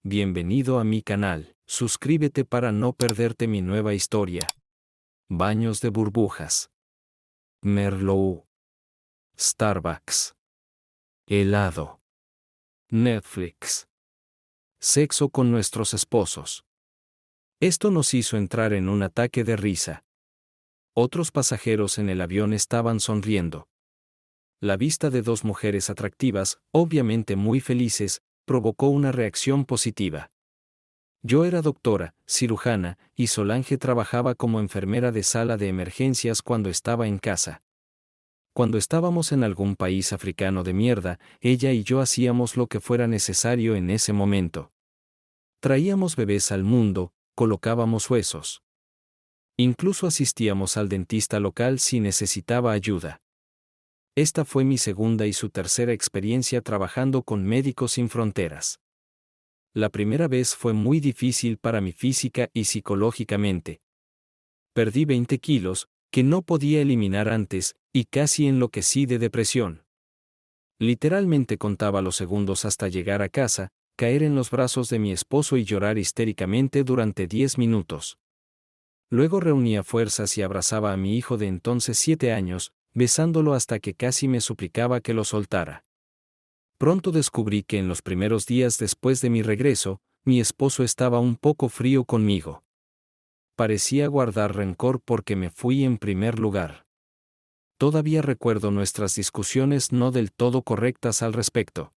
Bienvenido a mi canal. Suscríbete para no perderte mi nueva historia. Baños de burbujas. Merlot. Starbucks. Helado. Netflix. Sexo con nuestros esposos. Esto nos hizo entrar en un ataque de risa. Otros pasajeros en el avión estaban sonriendo. La vista de dos mujeres atractivas, obviamente muy felices, provocó una reacción positiva. Yo era doctora, cirujana, y Solange trabajaba como enfermera de sala de emergencias cuando estaba en casa. Cuando estábamos en algún país africano de mierda, ella y yo hacíamos lo que fuera necesario en ese momento. Traíamos bebés al mundo, colocábamos huesos. Incluso asistíamos al dentista local si necesitaba ayuda. Esta fue mi segunda y su tercera experiencia trabajando con Médicos Sin Fronteras. La primera vez fue muy difícil para mí física y psicológicamente. Perdí 20 kilos, que no podía eliminar antes, y casi enloquecí de depresión. Literalmente contaba los segundos hasta llegar a casa, caer en los brazos de mi esposo y llorar histéricamente durante 10 minutos. Luego reunía fuerzas y abrazaba a mi hijo de entonces 7 años, besándolo hasta que casi me suplicaba que lo soltara. Pronto descubrí que en los primeros días después de mi regreso, mi esposo estaba un poco frío conmigo. Parecía guardar rencor porque me fui en primer lugar. Todavía recuerdo nuestras discusiones no del todo correctas al respecto.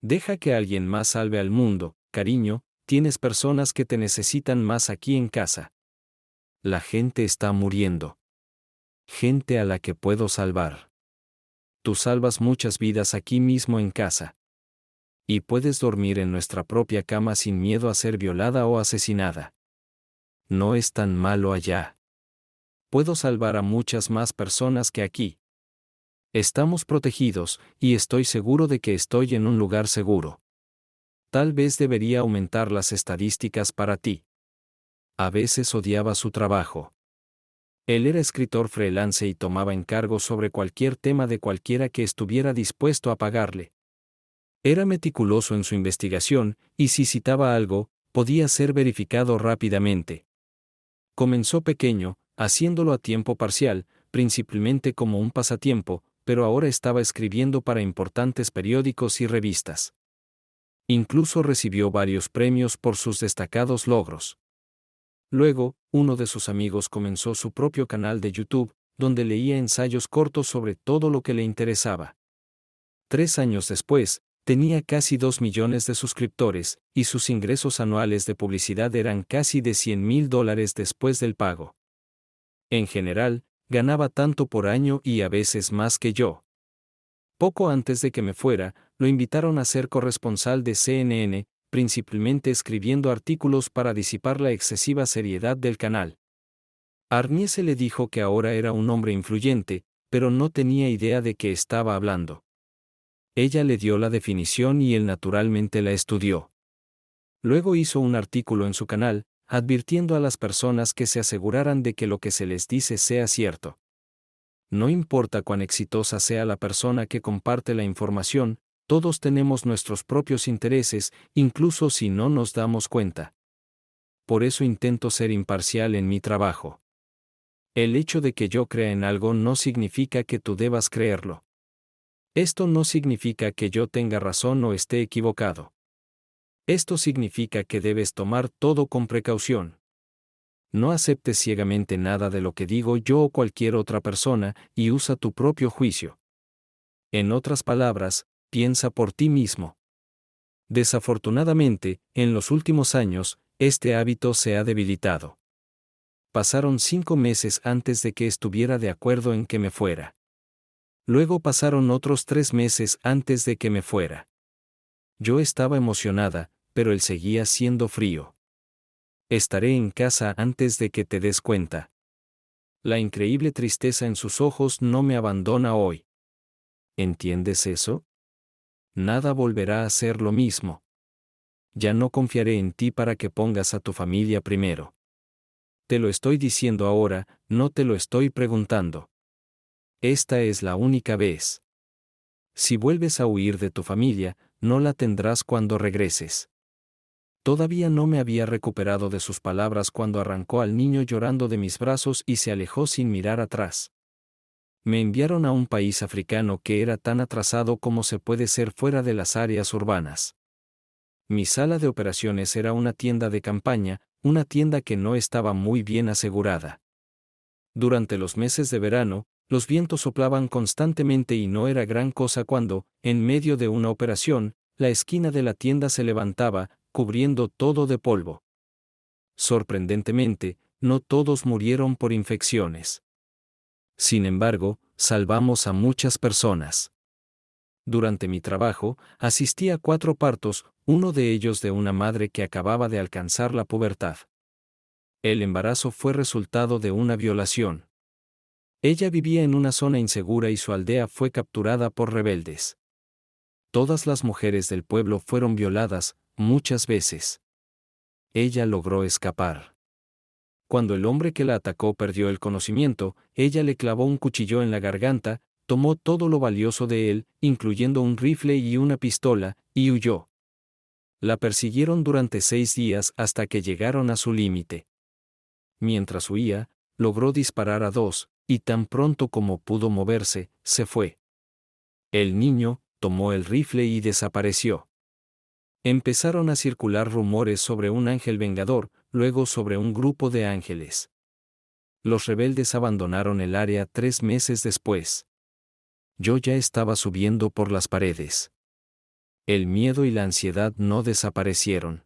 Deja que alguien más salve al mundo, cariño, tienes personas que te necesitan más aquí en casa. La gente está muriendo. Gente a la que puedo salvar. Tú salvas muchas vidas aquí mismo en casa. Y puedes dormir en nuestra propia cama sin miedo a ser violada o asesinada. No es tan malo allá. Puedo salvar a muchas más personas que aquí. Estamos protegidos, y estoy seguro de que estoy en un lugar seguro. Tal vez debería aumentar las estadísticas para ti. A veces odiaba su trabajo. Él era escritor freelance y tomaba encargos sobre cualquier tema de cualquiera que estuviera dispuesto a pagarle. Era meticuloso en su investigación, y si citaba algo, podía ser verificado rápidamente. Comenzó pequeño, haciéndolo a tiempo parcial, principalmente como un pasatiempo, pero ahora estaba escribiendo para importantes periódicos y revistas. Incluso recibió varios premios por sus destacados logros. Luego, uno de sus amigos comenzó su propio canal de YouTube, donde leía ensayos cortos sobre todo lo que le interesaba. 3 años después, tenía casi 2 millones de suscriptores, y sus ingresos anuales de publicidad eran casi de $100,000 después del pago. En general, ganaba tanto por año y a veces más que yo. Poco antes de que me fuera, lo invitaron a ser corresponsal de CNN, principalmente escribiendo artículos para disipar la excesiva seriedad del canal. Arniese le dijo que ahora era un hombre influyente, pero no tenía idea de qué estaba hablando. Ella le dio la definición y él naturalmente la estudió. Luego hizo un artículo en su canal, advirtiendo a las personas que se aseguraran de que lo que se les dice sea cierto. No importa cuán exitosa sea la persona que comparte la información, todos tenemos nuestros propios intereses, incluso si no nos damos cuenta. Por eso intento ser imparcial en mi trabajo. El hecho de que yo crea en algo no significa que tú debas creerlo. Esto no significa que yo tenga razón o esté equivocado. Esto significa que debes tomar todo con precaución. No aceptes ciegamente nada de lo que digo yo o cualquier otra persona, y usa tu propio juicio. En otras palabras, piensa por ti mismo. Desafortunadamente, en los últimos años, este hábito se ha debilitado. Pasaron 5 meses antes de que estuviera de acuerdo en que me fuera. Luego pasaron otros 3 meses antes de que me fuera. Yo estaba emocionada, pero él seguía siendo frío. Estaré en casa antes de que te des cuenta. La increíble tristeza en sus ojos no me abandona hoy. ¿Entiendes eso? Nada volverá a ser lo mismo. Ya no confiaré en ti para que pongas a tu familia primero. Te lo estoy diciendo ahora, no te lo estoy preguntando. Esta es la única vez. Si vuelves a huir de tu familia, no la tendrás cuando regreses. Todavía no me había recuperado de sus palabras cuando arrancó al niño llorando de mis brazos y se alejó sin mirar atrás. Me enviaron a un país africano que era tan atrasado como se puede ser fuera de las áreas urbanas. Mi sala de operaciones era una tienda de campaña, una tienda que no estaba muy bien asegurada. Durante los meses de verano, los vientos soplaban constantemente y no era gran cosa cuando, en medio de una operación, la esquina de la tienda se levantaba, cubriendo todo de polvo. Sorprendentemente, no todos murieron por infecciones. Sin embargo, salvamos a muchas personas. Durante mi trabajo, asistí a 4 partos, uno de ellos de una madre que acababa de alcanzar la pubertad. El embarazo fue resultado de una violación. Ella vivía en una zona insegura y su aldea fue capturada por rebeldes. Todas las mujeres del pueblo fueron violadas, muchas veces. Ella logró escapar. Cuando el hombre que la atacó perdió el conocimiento, ella le clavó un cuchillo en la garganta, tomó todo lo valioso de él, incluyendo un rifle y una pistola, y huyó. La persiguieron durante 6 días hasta que llegaron a su límite. Mientras huía, logró disparar a 2, y tan pronto como pudo moverse, se fue. El niño tomó el rifle y desapareció. Empezaron a circular rumores sobre un ángel vengador, luego sobre un grupo de ángeles. Los rebeldes abandonaron el área 3 meses después. Yo ya estaba subiendo por las paredes. El miedo y la ansiedad no desaparecieron.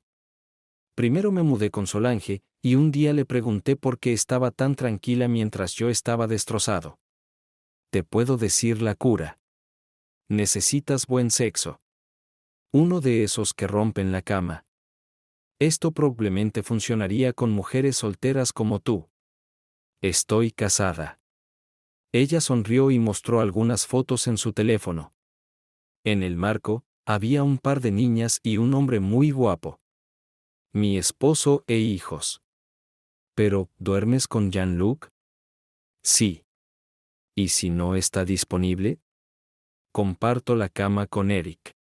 Primero me mudé con Solange, y un día le pregunté por qué estaba tan tranquila mientras yo estaba destrozado. Te puedo decir la cura. Necesitas buen sexo. Uno de esos que rompen la cama. Esto probablemente funcionaría con mujeres solteras como tú. Estoy casada. Ella sonrió y mostró algunas fotos en su teléfono. En el marco, había un par de niñas y un hombre muy guapo. Mi esposo e hijos. Pero, ¿duermes con Jean-Luc? Sí. ¿Y si no está disponible? Comparto la cama con Eric.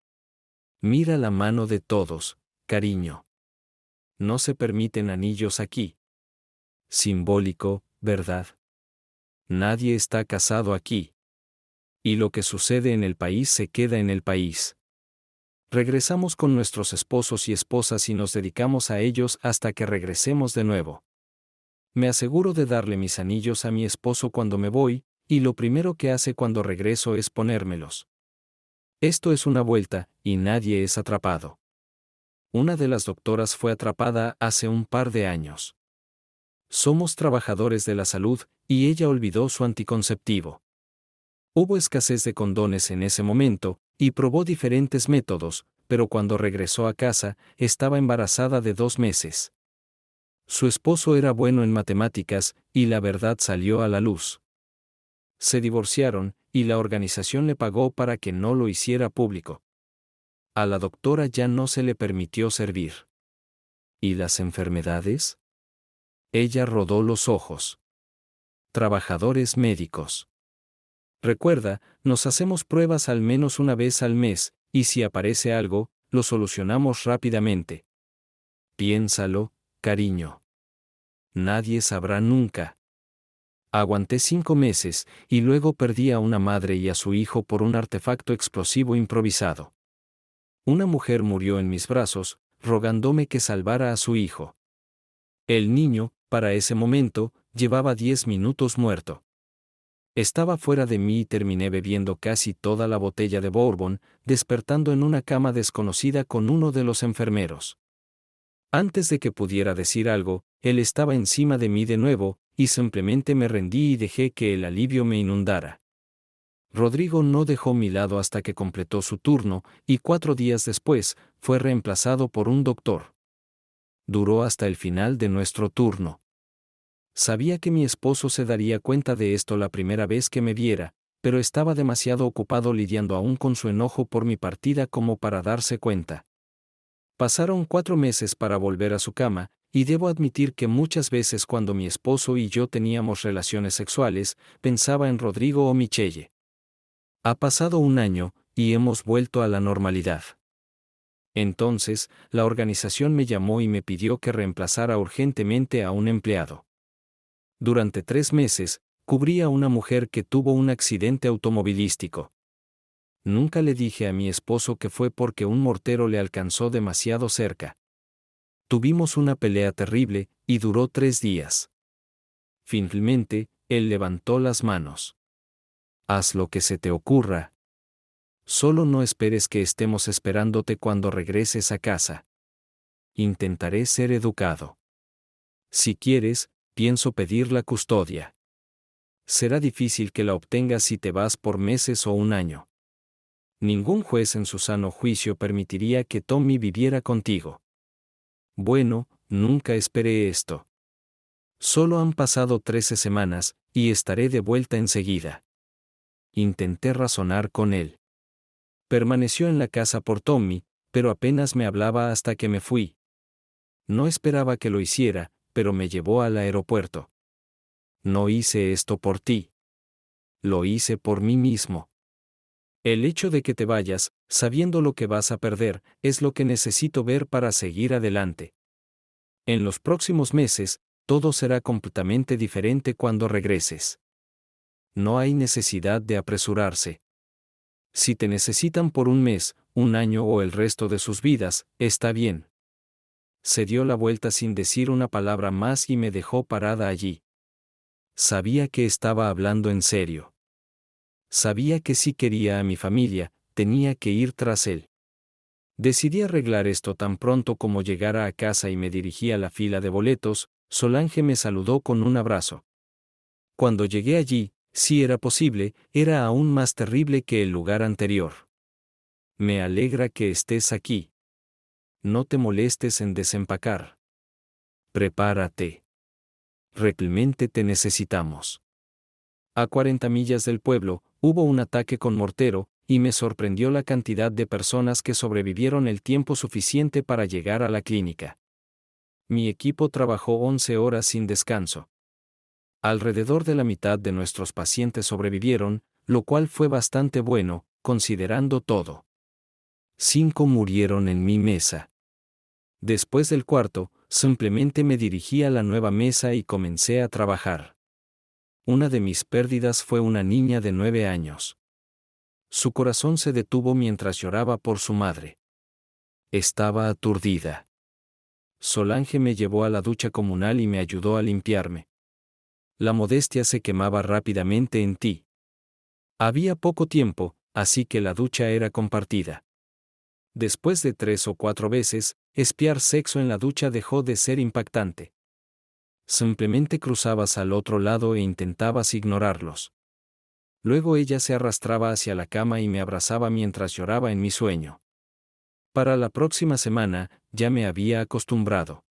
Mira la mano de todos, cariño. No se permiten anillos aquí. Simbólico, ¿verdad? Nadie está casado aquí. Y lo que sucede en el país se queda en el país. Regresamos con nuestros esposos y esposas y nos dedicamos a ellos hasta que regresemos de nuevo. Me aseguro de darle mis anillos a mi esposo cuando me voy, y lo primero que hace cuando regreso es ponérmelos. Esto es una vuelta, y nadie es atrapado. Una de las doctoras fue atrapada hace un par de años. Somos trabajadores de la salud, y ella olvidó su anticonceptivo. Hubo escasez de condones en ese momento, y probó diferentes métodos, pero cuando regresó a casa, estaba embarazada de 2 meses. Su esposo era bueno en matemáticas, y la verdad salió a la luz. Se divorciaron, y la organización le pagó para que no lo hiciera público. A la doctora ya no se le permitió servir. ¿Y las enfermedades? Ella rodó los ojos. Trabajadores médicos. Recuerda, nos hacemos pruebas al menos una vez al mes, y si aparece algo, lo solucionamos rápidamente. Piénsalo, cariño. Nadie sabrá nunca. Aguanté 5 meses, y luego perdí a una madre y a su hijo por un artefacto explosivo improvisado. Una mujer murió en mis brazos, rogándome que salvara a su hijo. El niño, para ese momento, llevaba 10 minutos muerto. Estaba fuera de mí y terminé bebiendo casi toda la botella de bourbon, despertando en una cama desconocida con uno de los enfermeros. Antes de que pudiera decir algo, él estaba encima de mí de nuevo, y simplemente me rendí y dejé que el alivio me inundara. Rodrigo no dejó mi lado hasta que completó su turno, y 4 días después, fue reemplazado por un doctor. Duró hasta el final de nuestro turno. Sabía que mi esposo se daría cuenta de esto la primera vez que me viera, pero estaba demasiado ocupado lidiando aún con su enojo por mi partida como para darse cuenta. Pasaron 4 meses para volver a su cama, y debo admitir que muchas veces cuando mi esposo y yo teníamos relaciones sexuales, pensaba en Rodrigo o Michelle. Ha pasado un año, y hemos vuelto a la normalidad. Entonces, la organización me llamó y me pidió que reemplazara urgentemente a un empleado. Durante 3 meses, cubrí a una mujer que tuvo un accidente automovilístico. Nunca le dije a mi esposo que fue porque un mortero le alcanzó demasiado cerca. Tuvimos una pelea terrible, y duró 3 días. Finalmente, él levantó las manos. Haz lo que se te ocurra. Solo no esperes que estemos esperándote cuando regreses a casa. Intentaré ser educado. Si quieres, pienso pedir la custodia. Será difícil que la obtengas si te vas por meses o un año. Ningún juez en su sano juicio permitiría que Tommy viviera contigo. Bueno, nunca esperé esto. Solo han pasado 13 semanas, y estaré de vuelta enseguida. Intenté razonar con él. Permaneció en la casa por Tommy, pero apenas me hablaba hasta que me fui. No esperaba que lo hiciera, pero me llevó al aeropuerto. No hice esto por ti. Lo hice por mí mismo. El hecho de que te vayas, sabiendo lo que vas a perder, es lo que necesito ver para seguir adelante. En los próximos meses, todo será completamente diferente cuando regreses. No hay necesidad de apresurarse. Si te necesitan por un mes, un año o el resto de sus vidas, está bien. Se dio la vuelta sin decir una palabra más y me dejó parada allí. Sabía que estaba hablando en serio. Sabía que si quería a mi familia, tenía que ir tras él. Decidí arreglar esto tan pronto como llegara a casa y me dirigí a la fila de boletos. Solange me saludó con un abrazo. Cuando llegué allí, si era posible, era aún más terrible que el lugar anterior. Me alegra que estés aquí. No te molestes en desempacar. Prepárate. Realmente te necesitamos. A 40 millas del pueblo, hubo un ataque con mortero, y me sorprendió la cantidad de personas que sobrevivieron el tiempo suficiente para llegar a la clínica. Mi equipo trabajó 11 horas sin descanso. Alrededor de la mitad de nuestros pacientes sobrevivieron, lo cual fue bastante bueno, considerando todo. 5 murieron en mi mesa. Después del cuarto, simplemente me dirigí a la nueva mesa y comencé a trabajar. Una de mis pérdidas fue una niña de 9 años. Su corazón se detuvo mientras lloraba por su madre. Estaba aturdida. Solange me llevó a la ducha comunal y me ayudó a limpiarme. La modestia se quemaba rápidamente en ti. Había poco tiempo, así que la ducha era compartida. Después de 3 o 4 veces, espiar sexo en la ducha dejó de ser impactante. Simplemente cruzabas al otro lado e intentabas ignorarlos. Luego ella se arrastraba hacia la cama y me abrazaba mientras lloraba en mi sueño. Para la próxima semana, ya me había acostumbrado.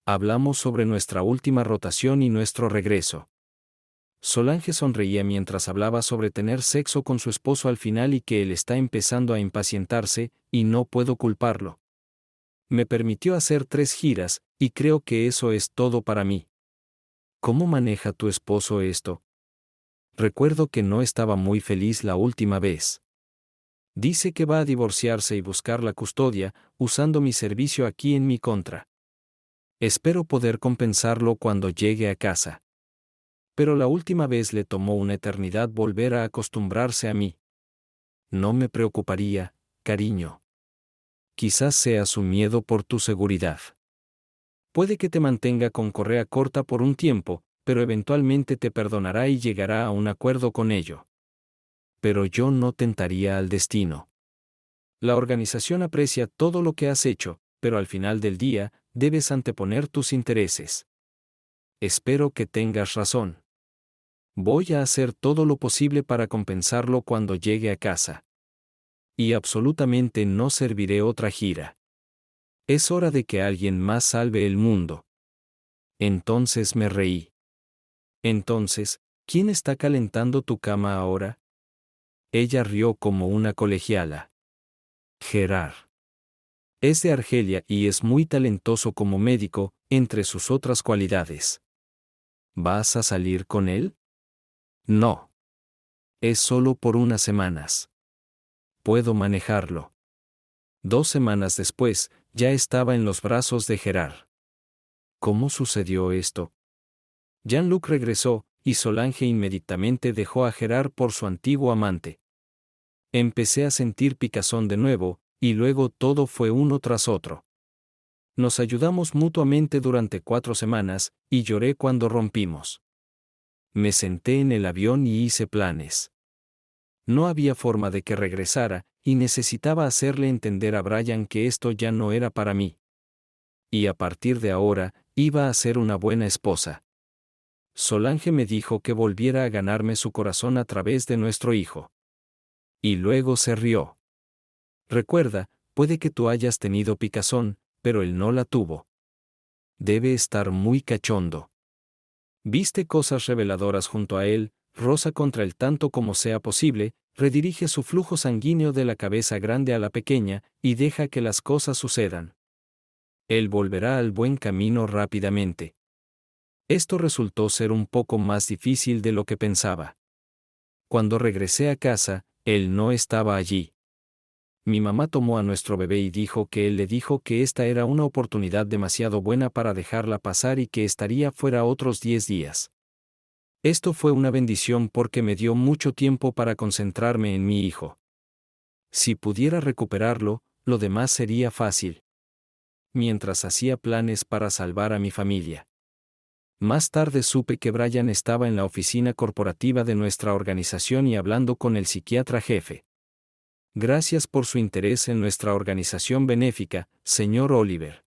Hablamos sobre nuestra última rotación y nuestro regreso. Solange sonreía mientras hablaba sobre tener sexo con su esposo al final y que él está empezando a impacientarse, y no puedo culparlo. Me permitió hacer 3 giras, y creo que eso es todo para mí. ¿Cómo maneja tu esposo esto? Recuerdo que no estaba muy feliz la última vez. Dice que va a divorciarse y buscar la custodia, usando mi servicio aquí en mi contra. Espero poder compensarlo cuando llegue a casa. Pero la última vez le tomó una eternidad volver a acostumbrarse a mí. No me preocuparía, cariño. Quizás sea su miedo por tu seguridad. Puede que te mantenga con correa corta por un tiempo, pero eventualmente te perdonará y llegará a un acuerdo con ello. Pero yo no tentaría al destino. La organización aprecia todo lo que has hecho, pero al final del día, debes anteponer tus intereses. Espero que tengas razón. Voy a hacer todo lo posible para compensarlo cuando llegue a casa. Y absolutamente no serviré otra gira. Es hora de que alguien más salve el mundo. Entonces me reí. Entonces, ¿quién está calentando tu cama ahora? Ella rió como una colegiala. Gerard. Es de Argelia y es muy talentoso como médico, entre sus otras cualidades. ¿Vas a salir con él? No. Es solo por unas semanas. Puedo manejarlo. 2 semanas después, ya estaba en los brazos de Gerard. ¿Cómo sucedió esto? Jean-Luc regresó, y Solange inmediatamente dejó a Gerard por su antiguo amante. Empecé a sentir picazón de nuevo, y luego todo fue uno tras otro. Nos ayudamos mutuamente durante 4 semanas, y lloré cuando rompimos. Me senté en el avión y hice planes. No había forma de que regresara, y necesitaba hacerle entender a Brian que esto ya no era para mí. Y a partir de ahora, iba a ser una buena esposa. Solange me dijo que volviera a ganarme su corazón a través de nuestro hijo. Y luego se rió. Recuerda, puede que tú hayas tenido picazón, pero él no la tuvo. Debe estar muy cachondo. Viste cosas reveladoras junto a él, roza contra él tanto como sea posible, redirige su flujo sanguíneo de la cabeza grande a la pequeña, y deja que las cosas sucedan. Él volverá al buen camino rápidamente. Esto resultó ser un poco más difícil de lo que pensaba. Cuando regresé a casa, él no estaba allí. Mi mamá tomó a nuestro bebé y dijo que él le dijo que esta era una oportunidad demasiado buena para dejarla pasar y que estaría fuera otros 10 días. Esto fue una bendición porque me dio mucho tiempo para concentrarme en mi hijo. Si pudiera recuperarlo, lo demás sería fácil. Mientras hacía planes para salvar a mi familia. Más tarde supe que Brian estaba en la oficina corporativa de nuestra organización y hablando con el psiquiatra jefe. Gracias por su interés en nuestra organización benéfica, señor Oliver.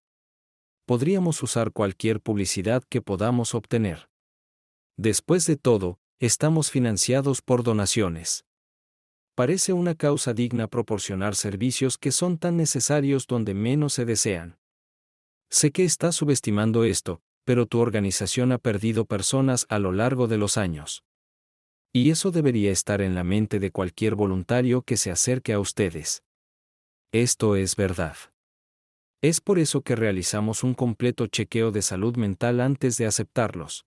Podríamos usar cualquier publicidad que podamos obtener. Después de todo, estamos financiados por donaciones. Parece una causa digna proporcionar servicios que son tan necesarios donde menos se desean. Sé que estás subestimando esto, pero tu organización ha perdido personas a lo largo de los años. Y eso debería estar en la mente de cualquier voluntario que se acerque a ustedes. Esto es verdad. Es por eso que realizamos un completo chequeo de salud mental antes de aceptarlos.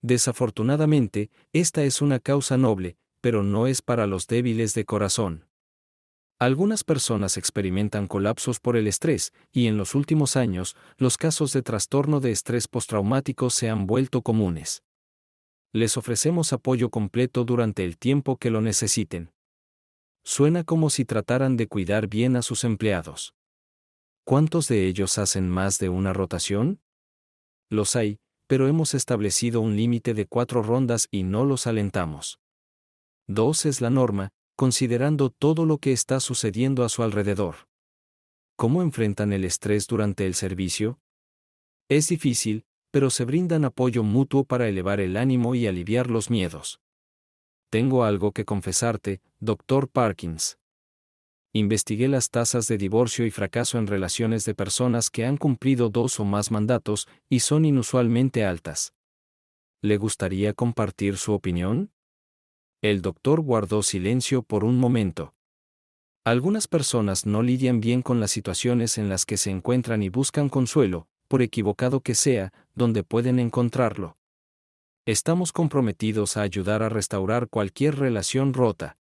Desafortunadamente, esta es una causa noble, pero no es para los débiles de corazón. Algunas personas experimentan colapsos por el estrés, y en los últimos años, los casos de trastorno de estrés postraumático se han vuelto comunes. Les ofrecemos apoyo completo durante el tiempo que lo necesiten. Suena como si trataran de cuidar bien a sus empleados. ¿Cuántos de ellos hacen más de una rotación? Los hay, pero hemos establecido un límite de 4 rondas y no los alentamos. 2 es la norma, considerando todo lo que está sucediendo a su alrededor. ¿Cómo enfrentan el estrés durante el servicio? Es difícil, pero se brindan apoyo mutuo para elevar el ánimo y aliviar los miedos. Tengo algo que confesarte, Dr. Parkins. Investigué las tasas de divorcio y fracaso en relaciones de personas que han cumplido 2 o más mandatos, y son inusualmente altas. ¿Le gustaría compartir su opinión? El doctor guardó silencio por un momento. Algunas personas no lidian bien con las situaciones en las que se encuentran y buscan consuelo, por equivocado que sea, donde pueden encontrarlo. Estamos comprometidos a ayudar a restaurar cualquier relación rota.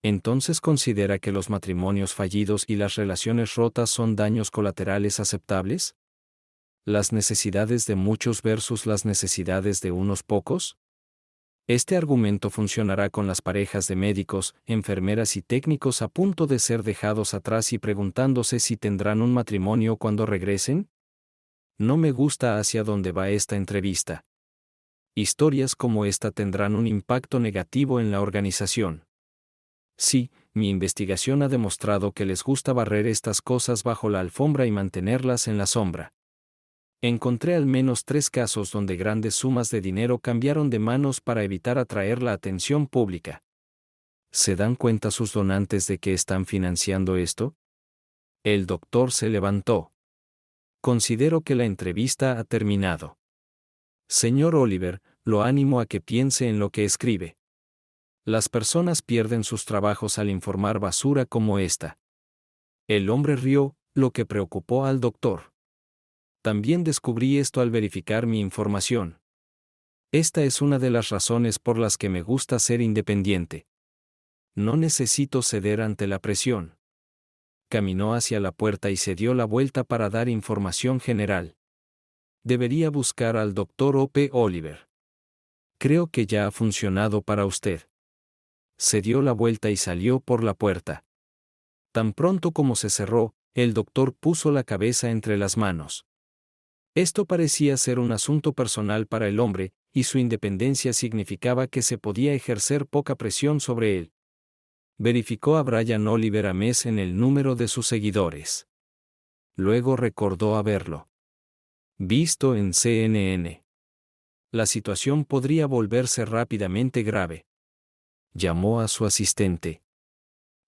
Entonces considera que los matrimonios fallidos y las relaciones rotas son daños colaterales aceptables? ¿Las necesidades de muchos versus las necesidades de unos pocos? Este argumento funcionará con las parejas de médicos, enfermeras y técnicos a punto de ser dejados atrás y preguntándose si tendrán un matrimonio cuando regresen. No me gusta hacia dónde va esta entrevista. Historias como esta tendrán un impacto negativo en la organización. Sí, mi investigación ha demostrado que les gusta barrer estas cosas bajo la alfombra y mantenerlas en la sombra. Encontré al menos 3 casos donde grandes sumas de dinero cambiaron de manos para evitar atraer la atención pública. ¿Se dan cuenta sus donantes de que están financiando esto? El doctor se levantó. Considero que la entrevista ha terminado. Señor Oliver, lo animo a que piense en lo que escribe. Las personas pierden sus trabajos al informar basura como esta. El hombre rió, lo que preocupó al doctor. También descubrí esto al verificar mi información. Esta es una de las razones por las que me gusta ser independiente. No necesito ceder ante la presión. caminó hacia la puerta y se dio la vuelta para dar información general. Debería buscar al Dr. O.P. Oliver. Creo que ya ha funcionado para usted. Se dio la vuelta y salió por la puerta. Tan pronto como se cerró, el doctor puso la cabeza entre las manos. Esto parecía ser un asunto personal para el hombre, y su independencia significaba que se podía ejercer poca presión sobre él. Verificó a Brian Oliver Ames en el número de sus seguidores. Luego recordó haberlo visto en CNN. La situación podría volverse rápidamente grave. Llamó a su asistente.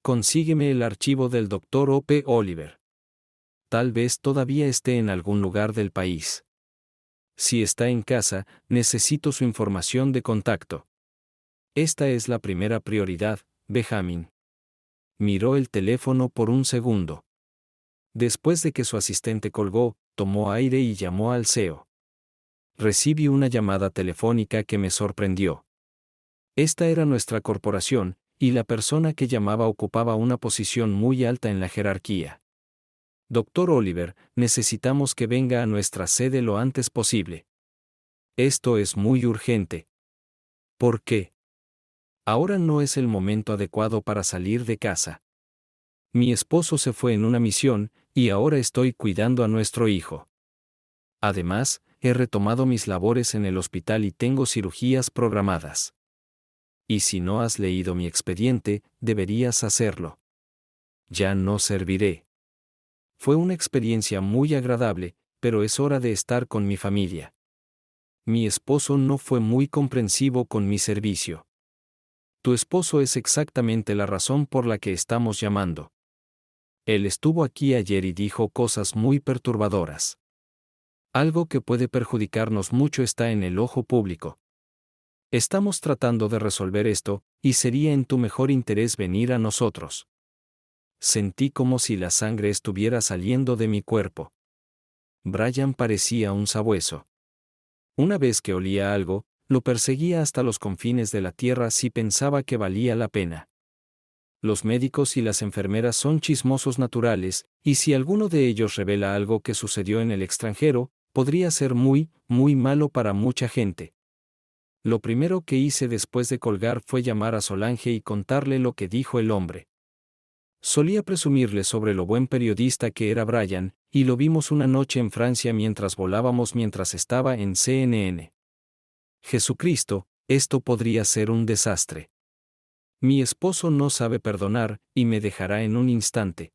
Consígueme el archivo del Dr. O.P. Oliver. Tal vez todavía esté en algún lugar del país. Si está en casa, necesito su información de contacto. Esta es la primera prioridad, Benjamin. Miró el teléfono por un segundo. Después de que su asistente colgó, tomó aire y llamó al CEO. Recibí una llamada telefónica que me sorprendió. Esta era nuestra corporación, y la persona que llamaba ocupaba una posición muy alta en la jerarquía. Dr. Oliver, necesitamos que venga a nuestra sede lo antes posible. Esto es muy urgente. ¿Por qué? Ahora no es el momento adecuado para salir de casa. Mi esposo se fue en una misión, y ahora estoy cuidando a nuestro hijo. Además, he retomado mis labores en el hospital y tengo cirugías programadas. Y si no has leído mi expediente, deberías hacerlo. Ya no serviré. Fue una experiencia muy agradable, pero es hora de estar con mi familia. Mi esposo no fue muy comprensivo con mi servicio. Tu esposo es exactamente la razón por la que estamos llamando. Él estuvo aquí ayer y dijo cosas muy perturbadoras. Algo que puede perjudicarnos mucho está en el ojo público. Estamos tratando de resolver esto, y sería en tu mejor interés venir a nosotros. Sentí como si la sangre estuviera saliendo de mi cuerpo. Brian parecía un sabueso. Una vez que olía algo, lo perseguía hasta los confines de la tierra si pensaba que valía la pena. Los médicos y las enfermeras son chismosos naturales, y si alguno de ellos revela algo que sucedió en el extranjero, podría ser muy, muy malo para mucha gente. Lo primero que hice después de colgar fue llamar a Solange y contarle lo que dijo el hombre. Solía presumirle sobre lo buen periodista que era Brian, y lo vimos una noche en Francia mientras volábamos mientras estaba en CNN. Jesucristo, esto podría ser un desastre. Mi esposo no sabe perdonar, y me dejará en un instante.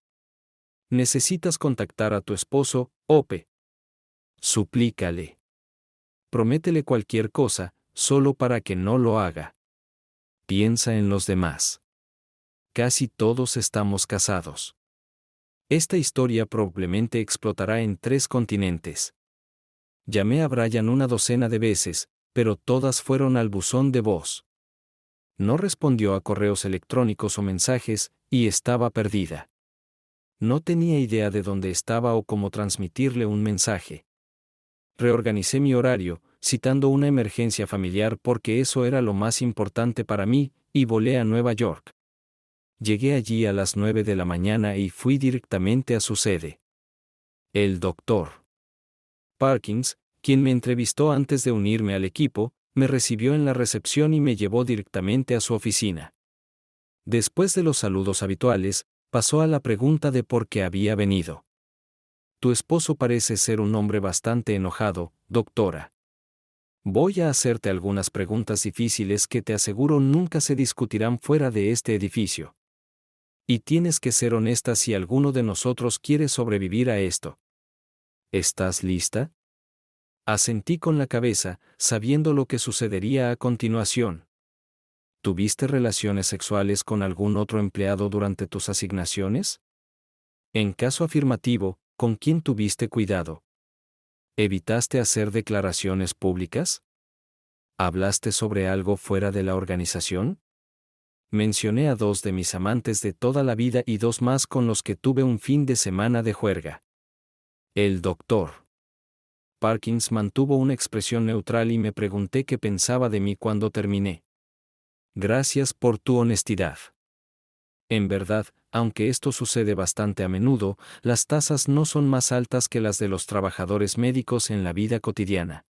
Necesitas contactar a tu esposo, Ope. Suplícale. Prométele cualquier cosa, solo para que no lo haga. Piensa en los demás. Casi todos estamos casados. Esta historia probablemente explotará en 3 continentes. Llamé a Brian una docena de veces, pero todas fueron al buzón de voz. No respondió a correos electrónicos o mensajes, y estaba perdida. No tenía idea de dónde estaba o cómo transmitirle un mensaje. Reorganicé mi horario, citando una emergencia familiar porque eso era lo más importante para mí, y volé a Nueva York. Llegué allí a las 9 de la mañana y fui directamente a su sede. El Dr. Parkins, quien me entrevistó antes de unirme al equipo, me recibió en la recepción y me llevó directamente a su oficina. Después de los saludos habituales, pasó a la pregunta de por qué había venido. Tu esposo parece ser un hombre bastante enojado, doctora. Voy a hacerte algunas preguntas difíciles que te aseguro nunca se discutirán fuera de este edificio. Y tienes que ser honesta si alguno de nosotros quiere sobrevivir a esto. ¿Estás lista? Asentí con la cabeza, sabiendo lo que sucedería a continuación. ¿Tuviste relaciones sexuales con algún otro empleado durante tus asignaciones? En caso afirmativo, ¿con quién tuviste cuidado? ¿Evitaste hacer declaraciones públicas? ¿Hablaste sobre algo fuera de la organización? Mencioné a 2 de mis amantes de toda la vida y 2 más con los que tuve un fin de semana de juerga. El Dr. Parkins mantuvo una expresión neutral y me pregunté qué pensaba de mí cuando terminé. Gracias por tu honestidad. En verdad, aunque esto sucede bastante a menudo, las tasas no son más altas que las de los trabajadores médicos en la vida cotidiana.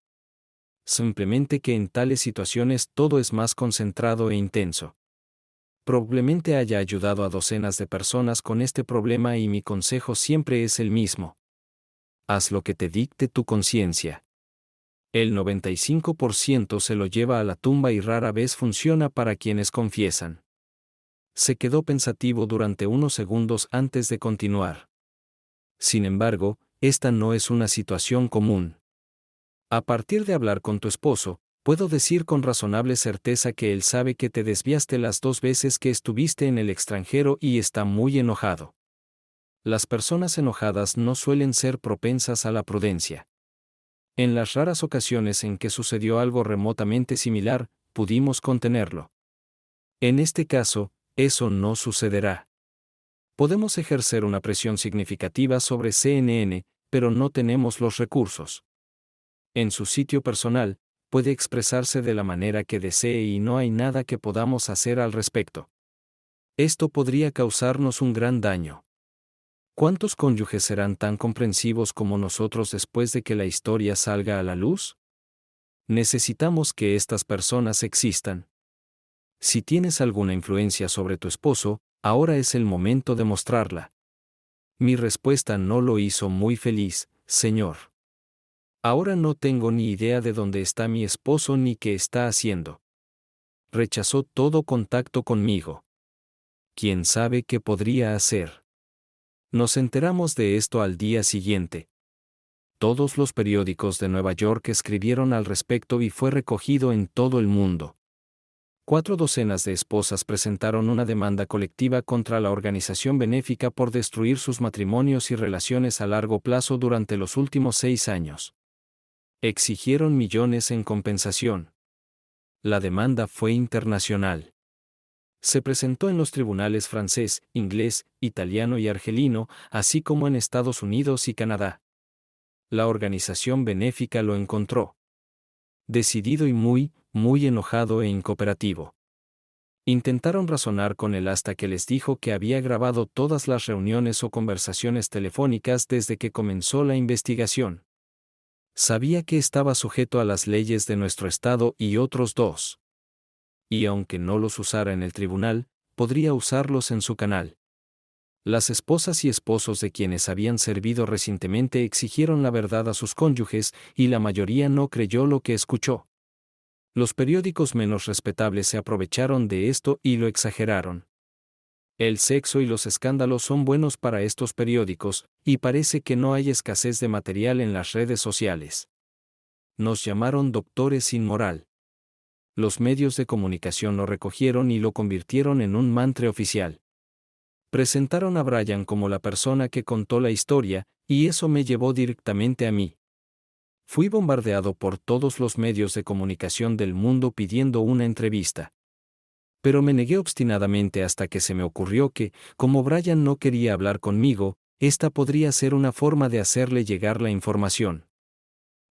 Simplemente que en tales situaciones todo es más concentrado e intenso. Probablemente haya ayudado a docenas de personas con este problema y mi consejo siempre es el mismo. Haz lo que te dicte tu conciencia. El 95% se lo lleva a la tumba y rara vez funciona para quienes confiesan. Se quedó pensativo durante unos segundos antes de continuar. Sin embargo, esta no es una situación común. A partir de hablar con tu esposo, puedo decir con razonable certeza que él sabe que te desviaste las 2 veces que estuviste en el extranjero y está muy enojado. Las personas enojadas no suelen ser propensas a la prudencia. En las raras ocasiones en que sucedió algo remotamente similar, pudimos contenerlo. En este caso, eso no sucederá. Podemos ejercer una presión significativa sobre CNN, pero no tenemos los recursos. En su sitio personal, puede expresarse de la manera que desee y no hay nada que podamos hacer al respecto. Esto podría causarnos un gran daño. ¿Cuántos cónyuges serán tan comprensivos como nosotros después de que la historia salga a la luz? Necesitamos que estas personas existan. Si tienes alguna influencia sobre tu esposo, ahora es el momento de mostrarla. Mi respuesta no lo hizo muy feliz, señor. Ahora no tengo ni idea de dónde está mi esposo ni qué está haciendo. Rechazó todo contacto conmigo. ¿Quién sabe qué podría hacer? Nos enteramos de esto al día siguiente. Todos los periódicos de Nueva York escribieron al respecto y fue recogido en todo el mundo. 4 docenas de esposas presentaron una demanda colectiva contra la organización benéfica por destruir sus matrimonios y relaciones a largo plazo durante los últimos 6 años. Exigieron millones en compensación. La demanda fue internacional. Se presentó en los tribunales francés, inglés, italiano y argelino, así como en Estados Unidos y Canadá. La organización benéfica lo encontró decidido y muy enojado e incooperativo. Intentaron razonar con él hasta que les dijo que había grabado todas las reuniones o conversaciones telefónicas desde que comenzó la investigación. Sabía que estaba sujeto a las leyes de nuestro estado y otros 2. Y aunque no los usara en el tribunal, podría usarlos en su canal. Las esposas y esposos de quienes habían servido recientemente exigieron la verdad a sus cónyuges, y la mayoría no creyó lo que escuchó. Los periódicos menos respetables se aprovecharon de esto y lo exageraron. El sexo y los escándalos son buenos para estos periódicos, y parece que no hay escasez de material en las redes sociales. Nos llamaron doctores sin moral. Los medios de comunicación lo recogieron y lo convirtieron en un mantra oficial. Presentaron a Brian como la persona que contó la historia, y eso me llevó directamente a mí. Fui bombardeado por todos los medios de comunicación del mundo pidiendo una entrevista. Pero me negué obstinadamente hasta que se me ocurrió que, como Brian no quería hablar conmigo, esta podría ser una forma de hacerle llegar la información.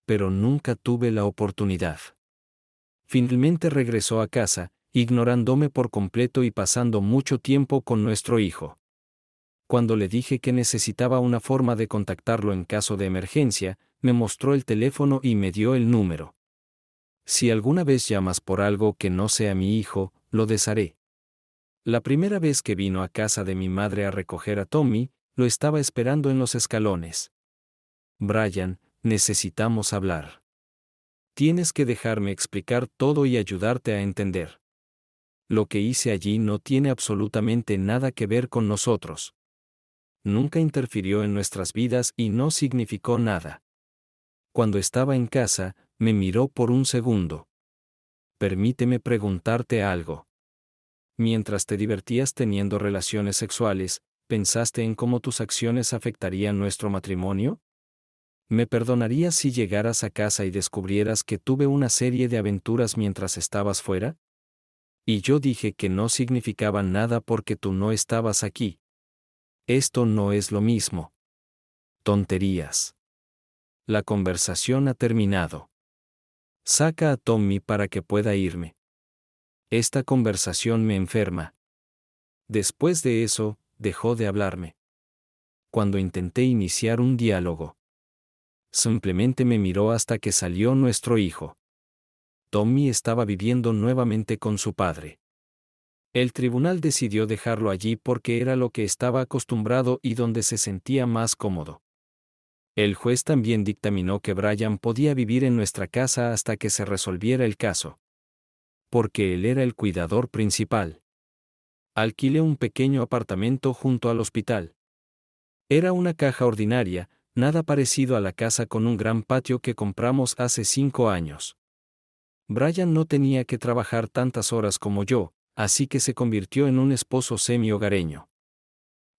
Pero nunca tuve la oportunidad. Finalmente regresó a casa, ignorándome por completo y pasando mucho tiempo con nuestro hijo. Cuando le dije que necesitaba una forma de contactarlo en caso de emergencia, me mostró el teléfono y me dio el número. Si alguna vez llamas por algo que no sea mi hijo, lo desharé. La primera vez que vino a casa de mi madre a recoger a Tommy, lo estaba esperando en los escalones. Brian, necesitamos hablar. Tienes que dejarme explicar todo y ayudarte a entender. Lo que hice allí no tiene absolutamente nada que ver con nosotros. Nunca interfirió en nuestras vidas y no significó nada. Cuando estaba en casa, me miró por un segundo. Permíteme preguntarte algo. Mientras te divertías teniendo relaciones sexuales, ¿pensaste en cómo tus acciones afectarían nuestro matrimonio? ¿Me perdonarías si llegaras a casa y descubrieras que tuve una serie de aventuras mientras estabas fuera? Y yo dije que no significaban nada porque tú no estabas aquí. Esto no es lo mismo. Tonterías. La conversación ha terminado. Saca a Tommy para que pueda irme. Esta conversación me enferma. Después de eso, dejó de hablarme. Cuando intenté iniciar un diálogo, simplemente me miró hasta que salió nuestro hijo. Tommy estaba viviendo nuevamente con su padre. El tribunal decidió dejarlo allí porque era lo que estaba acostumbrado y donde se sentía más cómodo. El juez también dictaminó que Brian podía vivir en nuestra casa hasta que se resolviera el caso. Porque él era el cuidador principal. Alquilé un pequeño apartamento junto al hospital. Era una caja ordinaria, nada parecido a la casa con un gran patio que compramos hace 5 años. Brian no tenía que trabajar tantas horas como yo, así que se convirtió en un esposo semi-hogareño.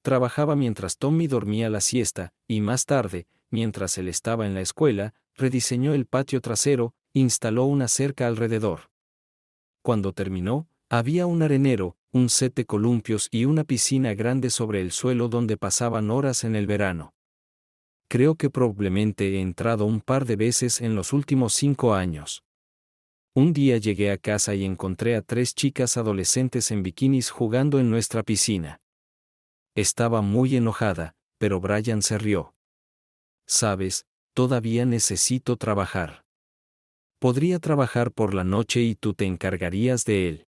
Trabajaba mientras Tommy dormía la siesta, y más tarde, mientras él estaba en la escuela, rediseñó el patio trasero, instaló una cerca alrededor. Cuando terminó, había un arenero, un set de columpios y una piscina grande sobre el suelo donde pasaban horas en el verano. Creo que probablemente he entrado un par de veces en los últimos 5 años. Un día llegué a casa y encontré a 3 chicas adolescentes en bikinis jugando en nuestra piscina. Estaba muy enojada, pero Brian se rió. Sabes, todavía necesito trabajar. Podría trabajar por la noche y tú te encargarías de él.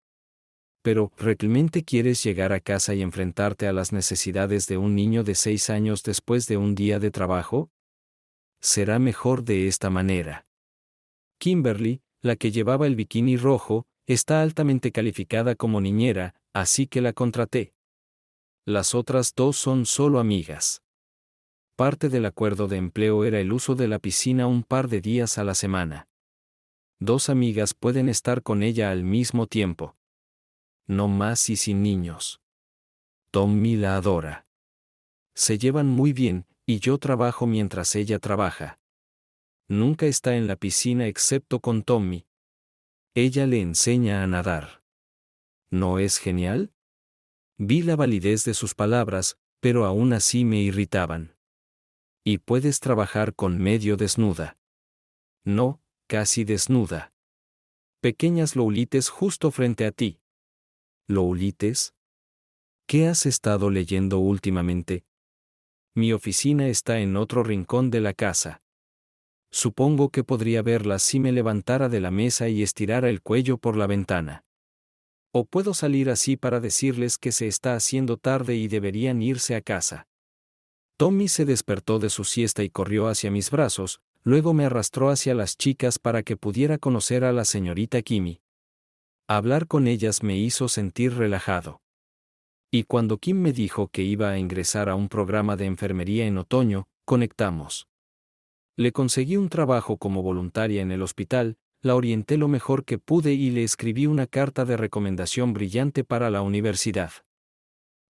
Pero, ¿realmente quieres llegar a casa y enfrentarte a las necesidades de un niño de 6 años después de un día de trabajo? Será mejor de esta manera. Kimberly, la que llevaba el bikini rojo, está altamente calificada como niñera, así que la contraté. Las otras 2 son solo amigas. Parte del acuerdo de empleo era el uso de la piscina un par de días a la semana. 2 amigas pueden estar con ella al mismo tiempo. No más y sin niños. Tommy la adora. Se llevan muy bien, y yo trabajo mientras ella trabaja. Nunca está en la piscina excepto con Tommy. Ella le enseña a nadar. ¿No es genial? Vi la validez de sus palabras, pero aún así me irritaban. ¿Y puedes trabajar con medio desnuda? No, casi desnuda. Pequeñas loulites justo frente a ti. ¿Loulites? ¿Qué has estado leyendo últimamente? Mi oficina está en otro rincón de la casa. Supongo que podría verla si me levantara de la mesa y estirara el cuello por la ventana. O puedo salir así para decirles que se está haciendo tarde y deberían irse a casa. Tommy se despertó de su siesta y corrió hacia mis brazos, luego me arrastró hacia las chicas para que pudiera conocer a la señorita Kimmy. Hablar con ellas me hizo sentir relajado. Y cuando Kim me dijo que iba a ingresar a un programa de enfermería en otoño, conectamos. Le conseguí un trabajo como voluntaria en el hospital, la orienté lo mejor que pude y le escribí una carta de recomendación brillante para la universidad.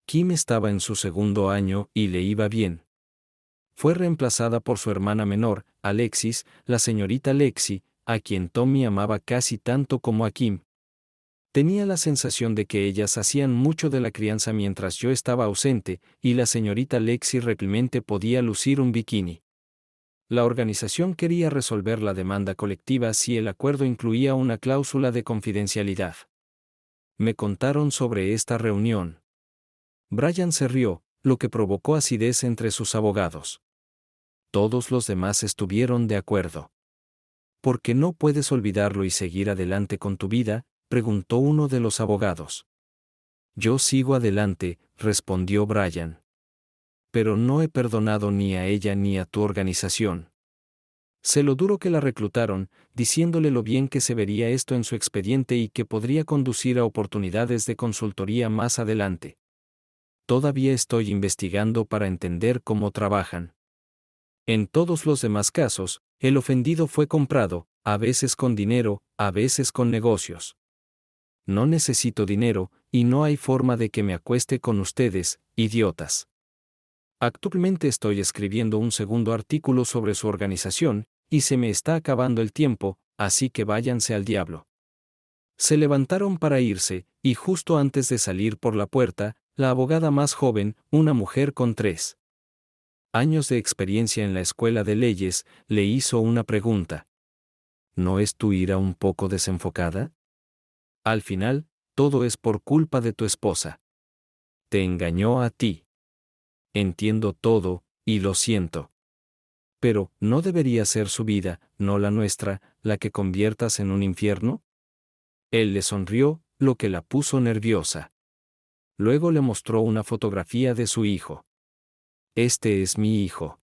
Kim estaba en su 2º año y le iba bien. Fue reemplazada por su hermana menor, Alexis, la señorita Lexi, a quien Tommy amaba casi tanto como a Kim. Tenía la sensación de que ellas hacían mucho de la crianza mientras yo estaba ausente, y la señorita Lexi realmente podía lucir un bikini. La organización quería resolver la demanda colectiva si el acuerdo incluía una cláusula de confidencialidad. Me contaron sobre esta reunión. Brian se rió, lo que provocó acidez entre sus abogados. Todos los demás estuvieron de acuerdo. ¿Por qué no puedes olvidarlo y seguir adelante con tu vida?, preguntó uno de los abogados. Yo sigo adelante, respondió Brian. Pero no he perdonado ni a ella ni a tu organización. Sé lo duro que la reclutaron, diciéndole lo bien que se vería esto en su expediente y que podría conducir a oportunidades de consultoría más adelante. Todavía estoy investigando para entender cómo trabajan. En todos los demás casos, el ofendido fue comprado, a veces con dinero, a veces con negocios. No necesito dinero, y no hay forma de que me acueste con ustedes, idiotas. Actualmente estoy escribiendo un 2º artículo sobre su organización, y se me está acabando el tiempo, así que váyanse al diablo. Se levantaron para irse, y justo antes de salir por la puerta, la abogada más joven, una mujer con 3 años de experiencia en la escuela de leyes, le hizo una pregunta. ¿No es tu ira un poco desenfocada? Al final, todo es por culpa de tu esposa. Te engañó a ti. Entiendo todo, y lo siento. Pero, ¿no debería ser su vida, no la nuestra, la que conviertas en un infierno? Él le sonrió, lo que la puso nerviosa. Luego le mostró una fotografía de su hijo. Este es mi hijo.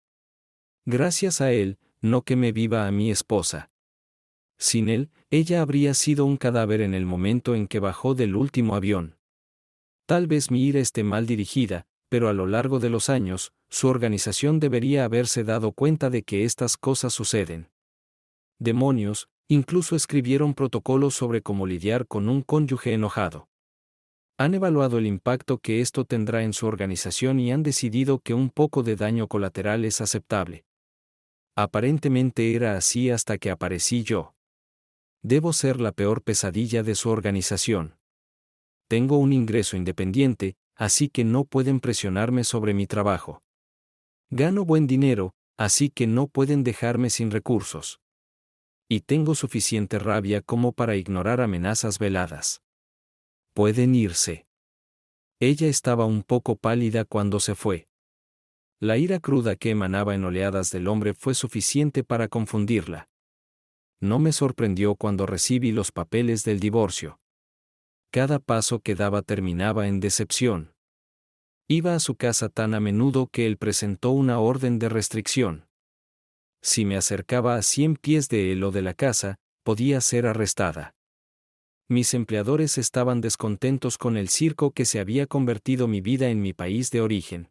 Gracias a él, no que me viva a mi esposa. Sin él, ella habría sido un cadáver en el momento en que bajó del último avión. Tal vez mi ira esté mal dirigida, pero a lo largo de los años, su organización debería haberse dado cuenta de que estas cosas suceden. Demonios, incluso escribieron protocolos sobre cómo lidiar con un cónyuge enojado. Han evaluado el impacto que esto tendrá en su organización y han decidido que un poco de daño colateral es aceptable. Aparentemente era así hasta que aparecí yo. Debo ser la peor pesadilla de su organización. Tengo un ingreso independiente, así que no pueden presionarme sobre mi trabajo. Gano buen dinero, así que no pueden dejarme sin recursos. Y tengo suficiente rabia como para ignorar amenazas veladas. Pueden irse. Ella estaba un poco pálida cuando se fue. La ira cruda que emanaba en oleadas del hombre fue suficiente para confundirla. No me sorprendió cuando recibí los papeles del divorcio. Cada paso que daba terminaba en decepción. Iba a su casa tan a menudo que él presentó una orden de restricción. Si me acercaba a 100 pies de él o de la casa, podía ser arrestada. Mis empleadores estaban descontentos con el circo que se había convertido mi vida en mi país de origen.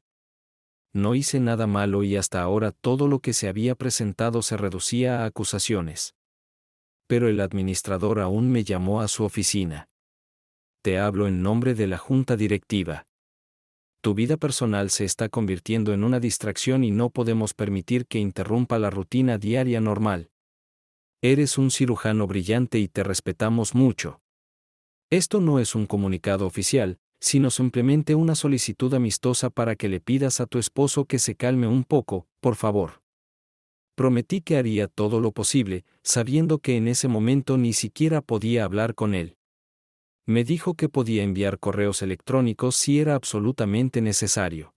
No hice nada malo y hasta ahora todo lo que se había presentado se reducía a acusaciones. Pero el administrador aún me llamó a su oficina. Te hablo en nombre de la junta directiva. Tu vida personal se está convirtiendo en una distracción y no podemos permitir que interrumpa la rutina diaria normal. Eres un cirujano brillante y te respetamos mucho. Esto no es un comunicado oficial, sino simplemente una solicitud amistosa para que le pidas a tu esposo que se calme un poco, por favor. Prometí que haría todo lo posible, sabiendo que en ese momento ni siquiera podía hablar con él. Me dijo que podía enviar correos electrónicos si era absolutamente necesario.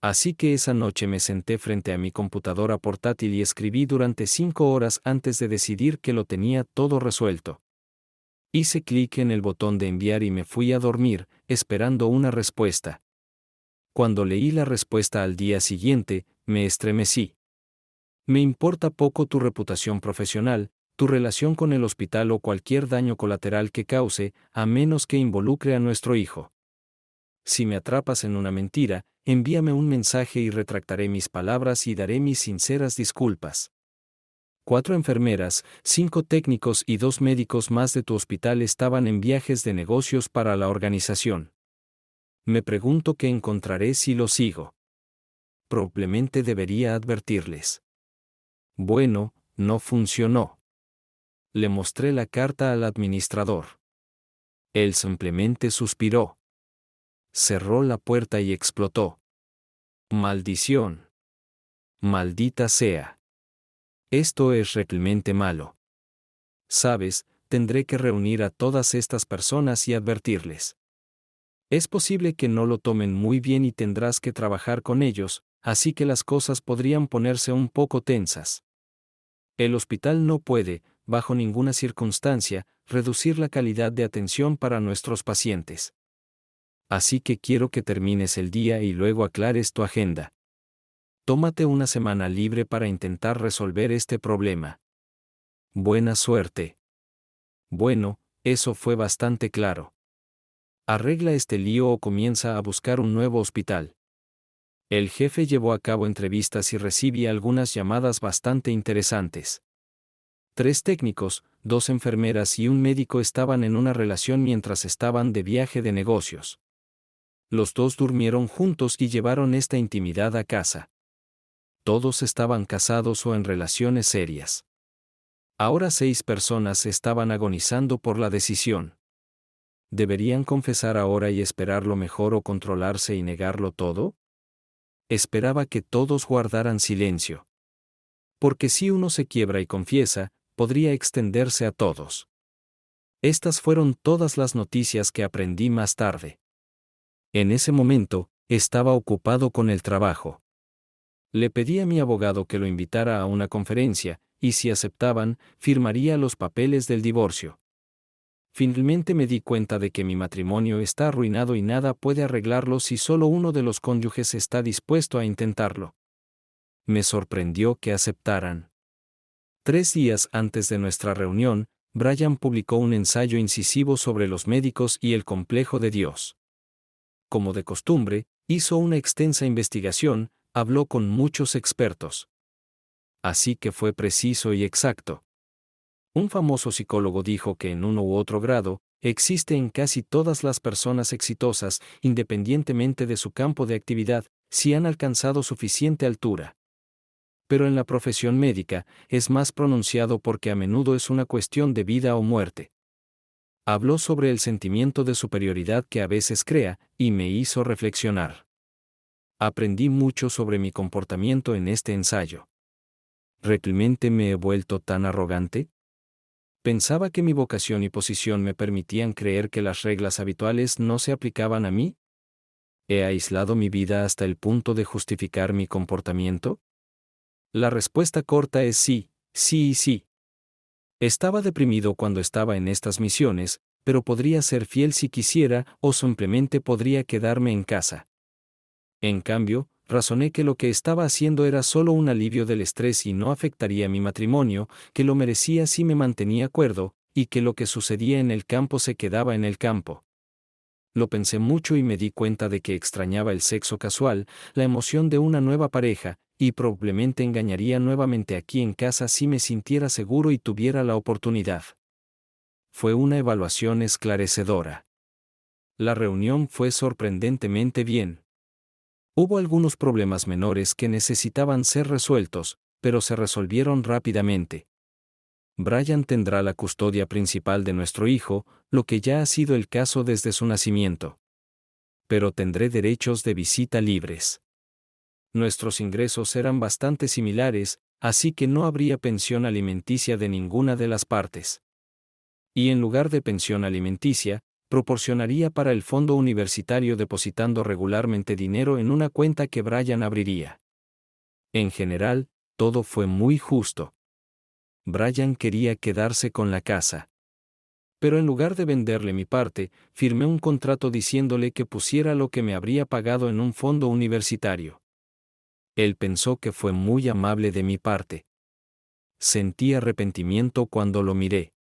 Así que esa noche me senté frente a mi computadora portátil y escribí durante 5 horas antes de decidir que lo tenía todo resuelto. Hice clic en el botón de enviar y me fui a dormir, esperando una respuesta. Cuando leí la respuesta al día siguiente, me estremecí. Me importa poco tu reputación profesional, tu relación con el hospital o cualquier daño colateral que cause, a menos que involucre a nuestro hijo. Si me atrapas en una mentira, envíame un mensaje y retractaré mis palabras y daré mis sinceras disculpas. 4 enfermeras, 5 técnicos y 2 médicos más de tu hospital estaban en viajes de negocios para la organización. Me pregunto qué encontraré si lo sigo. Probablemente debería advertirles. Bueno, no funcionó. Le mostré la carta al administrador. Él simplemente suspiró. Cerró la puerta y explotó. Maldición. Maldita sea. Esto es realmente malo. Sabes, tendré que reunir a todas estas personas y advertirles. Es posible que no lo tomen muy bien y tendrás que trabajar con ellos, así que las cosas podrían ponerse un poco tensas. El hospital no puede, bajo ninguna circunstancia, reducir la calidad de atención para nuestros pacientes. Así que quiero que termines el día y luego aclares tu agenda. Tómate una semana libre para intentar resolver este problema. Buena suerte. Bueno, eso fue bastante claro. Arregla este lío o comienza a buscar un nuevo hospital. El jefe llevó a cabo entrevistas y recibí algunas llamadas bastante interesantes. 3 técnicos, 2 enfermeras y un médico estaban en una relación mientras estaban de viaje de negocios. Los 2 durmieron juntos y llevaron esta intimidad a casa. Todos estaban casados o en relaciones serias. Ahora 6 personas estaban agonizando por la decisión. ¿Deberían confesar ahora y esperar lo mejor o controlarse y negarlo todo? Esperaba que todos guardaran silencio. Porque si uno se quiebra y confiesa, podría extenderse a todos. Estas fueron todas las noticias que aprendí más tarde. En ese momento, estaba ocupado con el trabajo. Le pedí a mi abogado que lo invitara a una conferencia, y si aceptaban, firmaría los papeles del divorcio. Finalmente me di cuenta de que mi matrimonio está arruinado y nada puede arreglarlo si solo uno de los cónyuges está dispuesto a intentarlo. Me sorprendió que aceptaran. 3 días antes de nuestra reunión, Brian publicó un ensayo incisivo sobre los médicos y el complejo de Dios. Como de costumbre, hizo una extensa investigación, habló con muchos expertos. Así que fue preciso y exacto. Un famoso psicólogo dijo que en uno u otro grado, existe en casi todas las personas exitosas, independientemente de su campo de actividad, si han alcanzado suficiente altura. Pero en la profesión médica, es más pronunciado porque a menudo es una cuestión de vida o muerte. Habló sobre el sentimiento de superioridad que a veces crea, y me hizo reflexionar. Aprendí mucho sobre mi comportamiento en este ensayo. ¿Realmente me he vuelto tan arrogante? ¿Pensaba que mi vocación y posición me permitían creer que las reglas habituales no se aplicaban a mí? ¿He aislado mi vida hasta el punto de justificar mi comportamiento? La respuesta corta es sí, sí y sí. Estaba deprimido cuando estaba en estas misiones, pero podría ser fiel si quisiera o simplemente podría quedarme en casa. En cambio, razoné que lo que estaba haciendo era solo un alivio del estrés y no afectaría mi matrimonio, que lo merecía si me mantenía cuerdo, y que lo que sucedía en el campo se quedaba en el campo. Lo pensé mucho y me di cuenta de que extrañaba el sexo casual, la emoción de una nueva pareja, y probablemente engañaría nuevamente aquí en casa si me sintiera seguro y tuviera la oportunidad. Fue una evaluación esclarecedora. La reunión fue sorprendentemente bien. Hubo algunos problemas menores que necesitaban ser resueltos, pero se resolvieron rápidamente. Brian tendrá la custodia principal de nuestro hijo, lo que ya ha sido el caso desde su nacimiento. Pero tendré derechos de visita libres. Nuestros ingresos eran bastante similares, así que no habría pensión alimenticia de ninguna de las partes. Y en lugar de pensión alimenticia, proporcionaría para el fondo universitario depositando regularmente dinero en una cuenta que Brian abriría. En general, todo fue muy justo. Brian quería quedarse con la casa. Pero en lugar de venderle mi parte, firmé un contrato diciéndole que pusiera lo que me habría pagado en un fondo universitario. Él pensó que fue muy amable de mi parte. Sentí arrepentimiento cuando lo miré.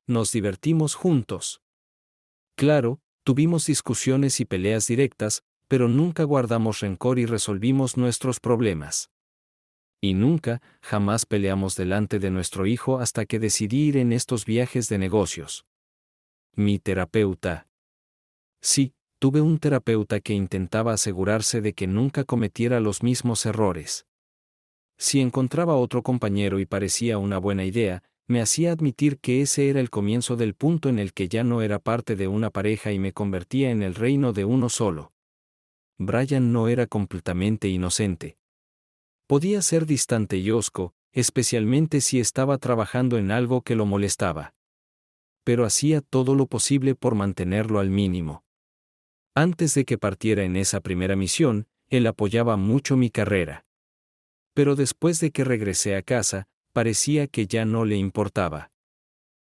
Nos divertimos juntos. Claro, tuvimos discusiones y peleas directas, pero nunca guardamos rencor y resolvimos nuestros problemas. Y nunca, jamás peleamos delante de nuestro hijo hasta que decidí ir en estos viajes de negocios. Mi terapeuta. Sí, tuve un terapeuta que intentaba asegurarse de que nunca cometiera los mismos errores. Si encontraba otro compañero y parecía una buena idea, me hacía admitir que ese era el comienzo del punto en el que ya no era parte de una pareja y me convertía en el reino de uno solo. Brian no era completamente inocente. Podía ser distante y hosco, especialmente si estaba trabajando en algo que lo molestaba. Pero hacía todo lo posible por mantenerlo al mínimo. Antes de que partiera en esa primera misión, él apoyaba mucho mi carrera. Pero después de que regresé a casa, parecía que ya no le importaba.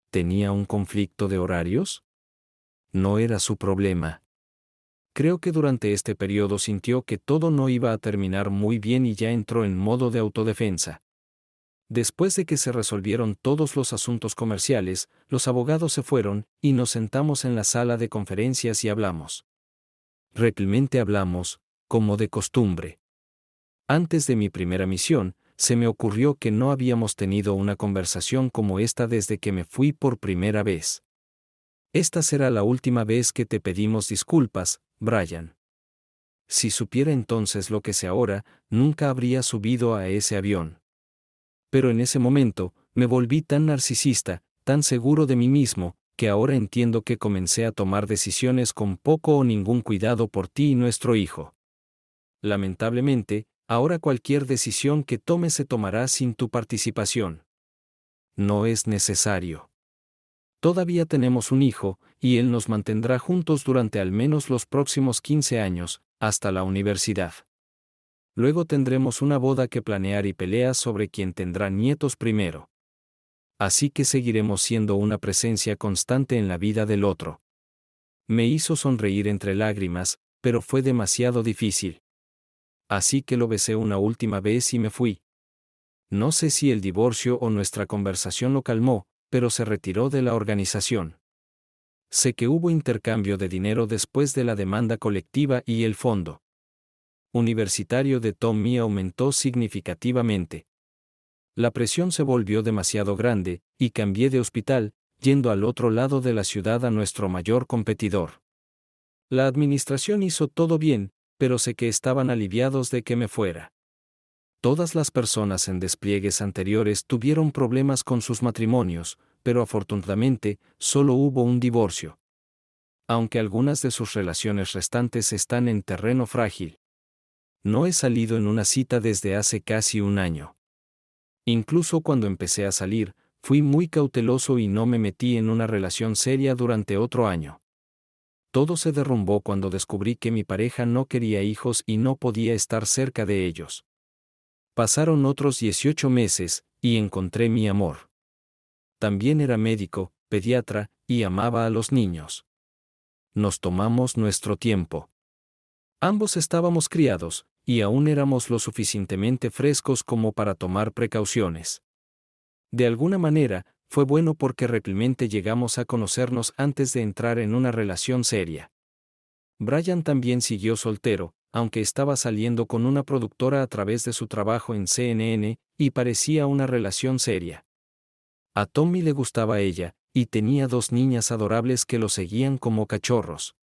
¿Tenía un conflicto de horarios? No era su problema. Creo que durante este periodo sintió que todo no iba a terminar muy bien y ya entró en modo de autodefensa. Después de que se resolvieron todos los asuntos comerciales, los abogados se fueron, y nos sentamos en la sala de conferencias y hablamos. Realmente hablamos, como de costumbre. Antes de mi primera misión, se me ocurrió que no habíamos tenido una conversación como esta desde que me fui por primera vez. Esta será la última vez que te pedimos disculpas, Brian. Si supiera entonces lo que sé ahora, nunca habría subido a ese avión. Pero en ese momento, me volví tan narcisista, tan seguro de mí mismo, que ahora entiendo que comencé a tomar decisiones con poco o ningún cuidado por ti y nuestro hijo. Lamentablemente, ahora cualquier decisión que tome se tomará sin tu participación. No es necesario. Todavía tenemos un hijo, y él nos mantendrá juntos durante al menos los próximos 15 años, hasta la universidad. Luego tendremos una boda que planear y peleas sobre quién tendrá nietos primero. Así que seguiremos siendo una presencia constante en la vida del otro. Me hizo sonreír entre lágrimas, pero fue demasiado difícil. Así que lo besé una última vez y me fui. No sé si el divorcio o nuestra conversación lo calmó, pero se retiró de la organización. Sé que hubo intercambio de dinero después de la demanda colectiva y el fondo universitario de Tommy aumentó significativamente. La presión se volvió demasiado grande, y cambié de hospital, yendo al otro lado de la ciudad a nuestro mayor competidor. La administración hizo todo bien, pero sé que estaban aliviados de que me fuera. Todas las personas en despliegues anteriores tuvieron problemas con sus matrimonios, pero afortunadamente, solo hubo un divorcio. Aunque algunas de sus relaciones restantes están en terreno frágil. No he salido en una cita desde hace casi un año. Incluso cuando empecé a salir, fui muy cauteloso y no me metí en una relación seria durante otro año. Todo se derrumbó cuando descubrí que mi pareja no quería hijos y no podía estar cerca de ellos. Pasaron otros 18 meses, y encontré mi amor. También era médico, pediatra, y amaba a los niños. Nos tomamos nuestro tiempo. Ambos estábamos criados, y aún éramos lo suficientemente frescos como para tomar precauciones. De alguna manera, fue bueno porque realmente llegamos a conocernos antes de entrar en una relación seria. Brian también siguió soltero, aunque estaba saliendo con una productora a través de su trabajo en CNN, y parecía una relación seria. A Tommy le gustaba ella, y tenía 2 niñas adorables que lo seguían como cachorros.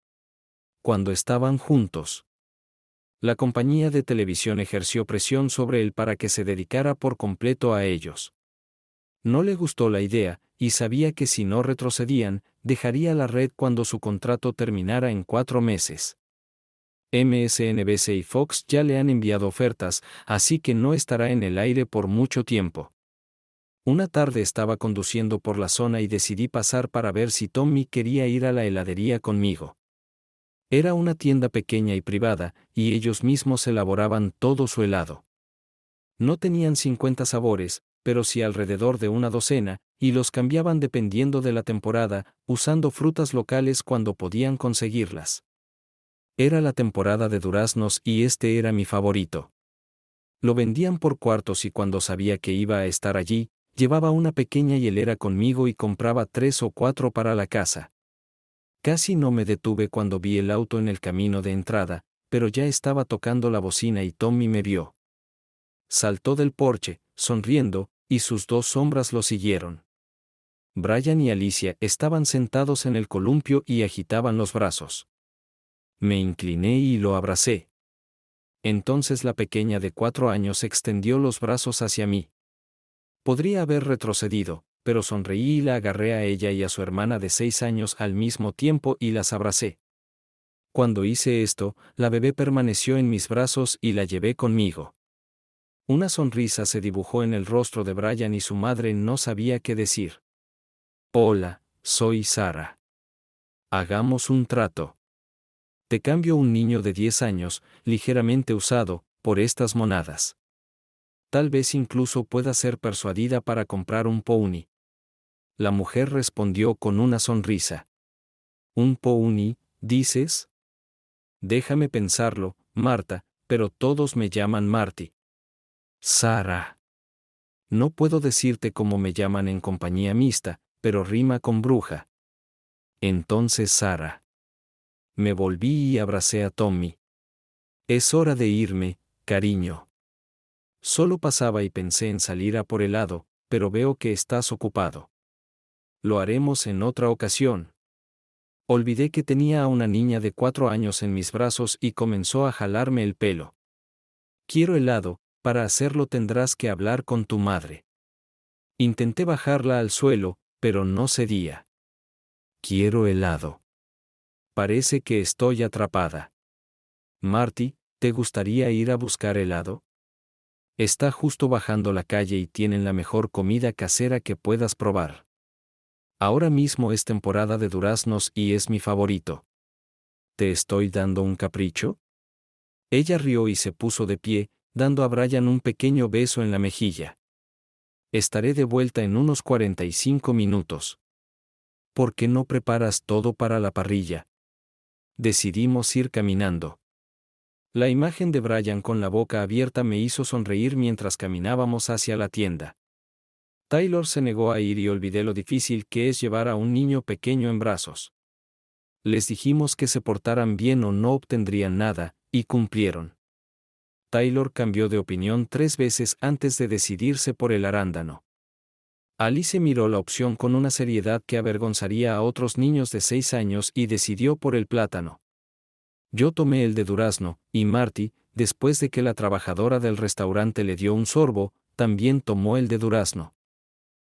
Cuando estaban juntos, la compañía de televisión ejerció presión sobre él para que se dedicara por completo a ellos. No le gustó la idea, y sabía que si no retrocedían, dejaría la red cuando su contrato terminara en 4 meses. MSNBC y Fox ya le han enviado ofertas, así que no estará en el aire por mucho tiempo. Una tarde estaba conduciendo por la zona y decidí pasar para ver si Tommy quería ir a la heladería conmigo. Era una tienda pequeña y privada, y ellos mismos elaboraban todo su helado. No tenían 50 sabores, pero sí alrededor de una docena, y los cambiaban dependiendo de la temporada, usando frutas locales cuando podían conseguirlas. Era la temporada de duraznos y este era mi favorito. Lo vendían por cuartos y cuando sabía que iba a estar allí, llevaba una pequeña hielera conmigo y compraba 3 o 4 para la casa. Casi no me detuve cuando vi el auto en el camino de entrada, pero ya estaba tocando la bocina y Tommy me vio. Saltó del porche, sonriendo, y sus 2 sombras lo siguieron. Brian y Alicia estaban sentados en el columpio y agitaban los brazos. Me incliné y lo abracé. Entonces la pequeña de 4 años extendió los brazos hacia mí. Podría haber retrocedido, pero sonreí y la agarré a ella y a su hermana de 6 años al mismo tiempo y las abracé. Cuando hice esto, la bebé permaneció en mis brazos y la llevé conmigo. Una sonrisa se dibujó en el rostro de Brian y su madre no sabía qué decir. Hola, soy Sara. Hagamos un trato. Te cambio un niño de 10 años, ligeramente usado, por estas monadas. Tal vez incluso pueda ser persuadida para comprar un pony. La mujer respondió con una sonrisa. ¿Un pony, dices? Déjame pensarlo, Marta, pero todos me llaman Marty. Sara. No puedo decirte cómo me llaman en compañía mixta, pero rima con bruja. Entonces Sara. Me volví y abracé a Tommy. Es hora de irme, cariño. Solo pasaba y pensé en salir a por helado, pero veo que estás ocupado. Lo haremos en otra ocasión. Olvidé que tenía a una niña de 4 años en mis brazos y comenzó a jalarme el pelo. Quiero helado, para hacerlo tendrás que hablar con tu madre. Intenté bajarla al suelo, pero no cedía. Quiero helado. Parece que estoy atrapada. Marty, ¿te gustaría ir a buscar helado? Está justo bajando la calle y tienen la mejor comida casera que puedas probar. Ahora mismo es temporada de duraznos y es mi favorito. ¿Te estoy dando un capricho? Ella rió y se puso de pie, dando a Brian un pequeño beso en la mejilla. Estaré de vuelta en unos 45 minutos. ¿Por qué no preparas todo para la parrilla? Decidimos ir caminando. La imagen de Brian con la boca abierta me hizo sonreír mientras caminábamos hacia la tienda. Taylor se negó a ir y olvidé lo difícil que es llevar a un niño pequeño en brazos. Les dijimos que se portaran bien o no obtendrían nada, y cumplieron. Taylor cambió de opinión 3 veces antes de decidirse por el arándano. Alice miró la opción con una seriedad que avergonzaría a otros niños de 6 años y decidió por el plátano. Yo tomé el de durazno, y Marty, después de que la trabajadora del restaurante le dio un sorbo, también tomó el de durazno.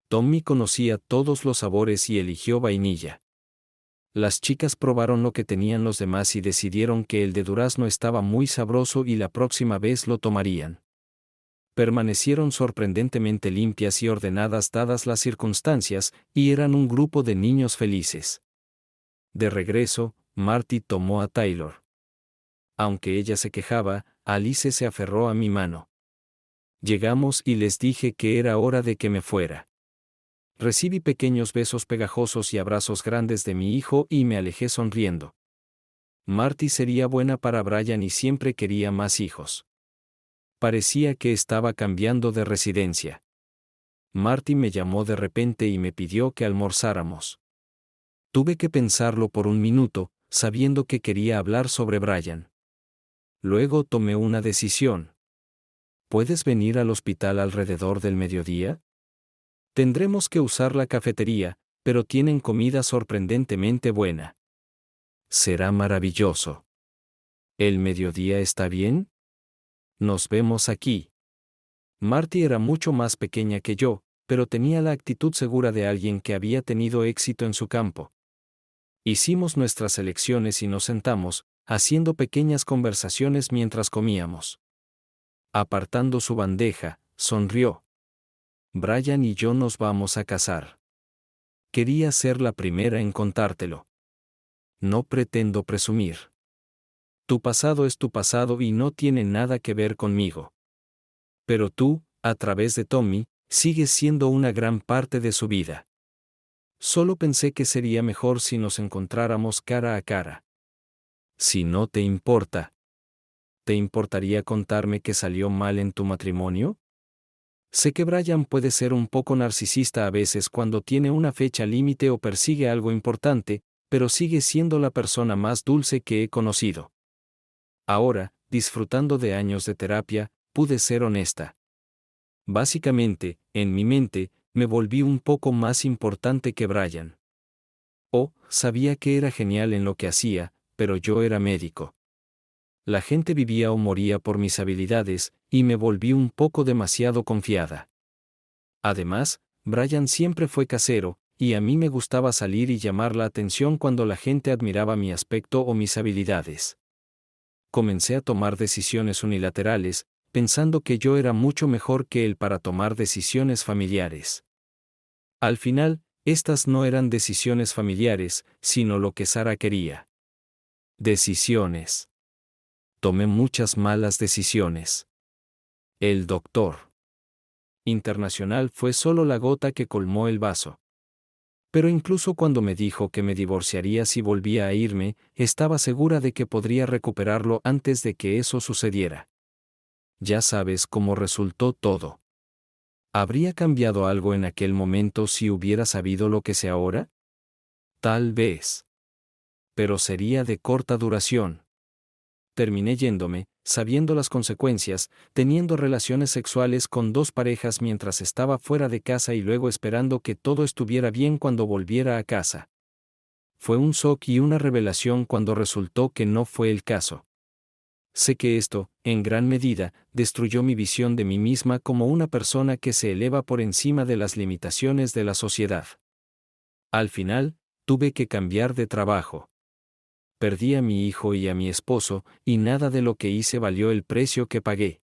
Tommy conocía todos los sabores y eligió vainilla. Las chicas probaron lo que tenían los demás y decidieron que el de durazno estaba muy sabroso y la próxima vez lo tomarían. Permanecieron sorprendentemente limpias y ordenadas dadas las circunstancias, y eran un grupo de niños felices. De regreso, Marty tomó a Taylor. Aunque ella se quejaba, Alice se aferró a mi mano. Llegamos y les dije que era hora de que me fuera. Recibí pequeños besos pegajosos y abrazos grandes de mi hijo y me alejé sonriendo. Marty sería buena para Brian y siempre quería más hijos. Parecía que estaba cambiando de residencia. Marty me llamó de repente y me pidió que almorzáramos. Tuve que pensarlo por un minuto, sabiendo que quería hablar sobre Brian. Luego tomé una decisión. ¿Puedes venir al hospital alrededor del mediodía? Tendremos que usar la cafetería, pero tienen comida sorprendentemente buena. Será maravilloso. ¿El mediodía está bien? Nos vemos aquí. Marty era mucho más pequeña que yo, pero tenía la actitud segura de alguien que había tenido éxito en su campo. Hicimos nuestras elecciones y nos sentamos, haciendo pequeñas conversaciones mientras comíamos. Apartando su bandeja, sonrió. Brian y yo nos vamos a casar. Quería ser la primera en contártelo. No pretendo presumir. Tu pasado es tu pasado y no tiene nada que ver conmigo. Pero tú, a través de Tommy, sigues siendo una gran parte de su vida. Solo pensé que sería mejor si nos encontráramos cara a cara. Si no te importa. ¿Te importaría contarme qué salió mal en tu matrimonio? Sé que Brian puede ser un poco narcisista a veces cuando tiene una fecha límite o persigue algo importante, pero sigue siendo la persona más dulce que he conocido. Ahora, disfrutando de años de terapia, pude ser honesta. Básicamente, en mi mente, me volví un poco más importante que Brian. Sabía que era genial en lo que hacía, pero yo era médico. La gente vivía o moría por mis habilidades, y me volví un poco demasiado confiada. Además, Brian siempre fue casero, y a mí me gustaba salir y llamar la atención cuando la gente admiraba mi aspecto o mis habilidades. Comencé a tomar decisiones unilaterales, pensando que yo era mucho mejor que él para tomar decisiones familiares. Al final, estas no eran decisiones familiares, sino lo que Sara quería. Decisiones. Tomé muchas malas decisiones. El doctor internacional fue solo la gota que colmó el vaso. Pero incluso cuando me dijo que me divorciaría si volvía a irme, estaba segura de que podría recuperarlo antes de que eso sucediera. Ya sabes cómo resultó todo. ¿Habría cambiado algo en aquel momento si hubiera sabido lo que sé ahora? Tal vez. Pero sería de corta duración. Terminé yéndome, sabiendo las consecuencias, teniendo relaciones sexuales con 2 parejas mientras estaba fuera de casa y luego esperando que todo estuviera bien cuando volviera a casa. Fue un shock y una revelación cuando resultó que no fue el caso. Sé que esto, en gran medida, destruyó mi visión de mí misma como una persona que se eleva por encima de las limitaciones de la sociedad. Al final, tuve que cambiar de trabajo. Perdí a mi hijo y a mi esposo, y nada de lo que hice valió el precio que pagué.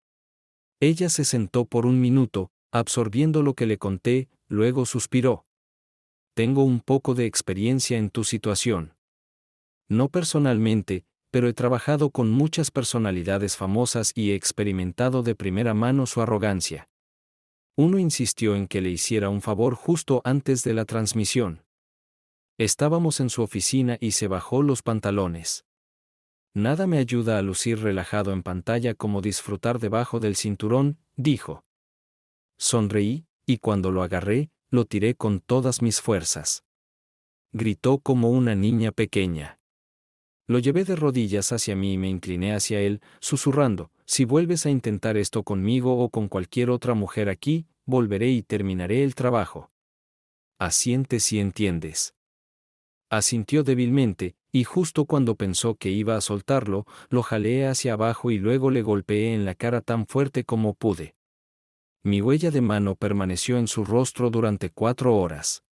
Ella se sentó por un minuto, absorbiendo lo que le conté, luego suspiró. Tengo un poco de experiencia en tu situación. No personalmente, pero he trabajado con muchas personalidades famosas y he experimentado de primera mano su arrogancia. Uno insistió en que le hiciera un favor justo antes de la transmisión. Estábamos en su oficina y se bajó los pantalones. Nada me ayuda a lucir relajado en pantalla como disfrutar debajo del cinturón, dijo. Sonreí, y cuando lo agarré, lo tiré con todas mis fuerzas. Gritó como una niña pequeña. Lo llevé de rodillas hacia mí y me incliné hacia él, susurrando, si vuelves a intentar esto conmigo o con cualquier otra mujer aquí, volveré y terminaré el trabajo. Asiente si entiendes. Asintió débilmente, y justo cuando pensó que iba a soltarlo, lo jaleé hacia abajo y luego le golpeé en la cara tan fuerte como pude. Mi huella de mano permaneció en su rostro durante 4 horas.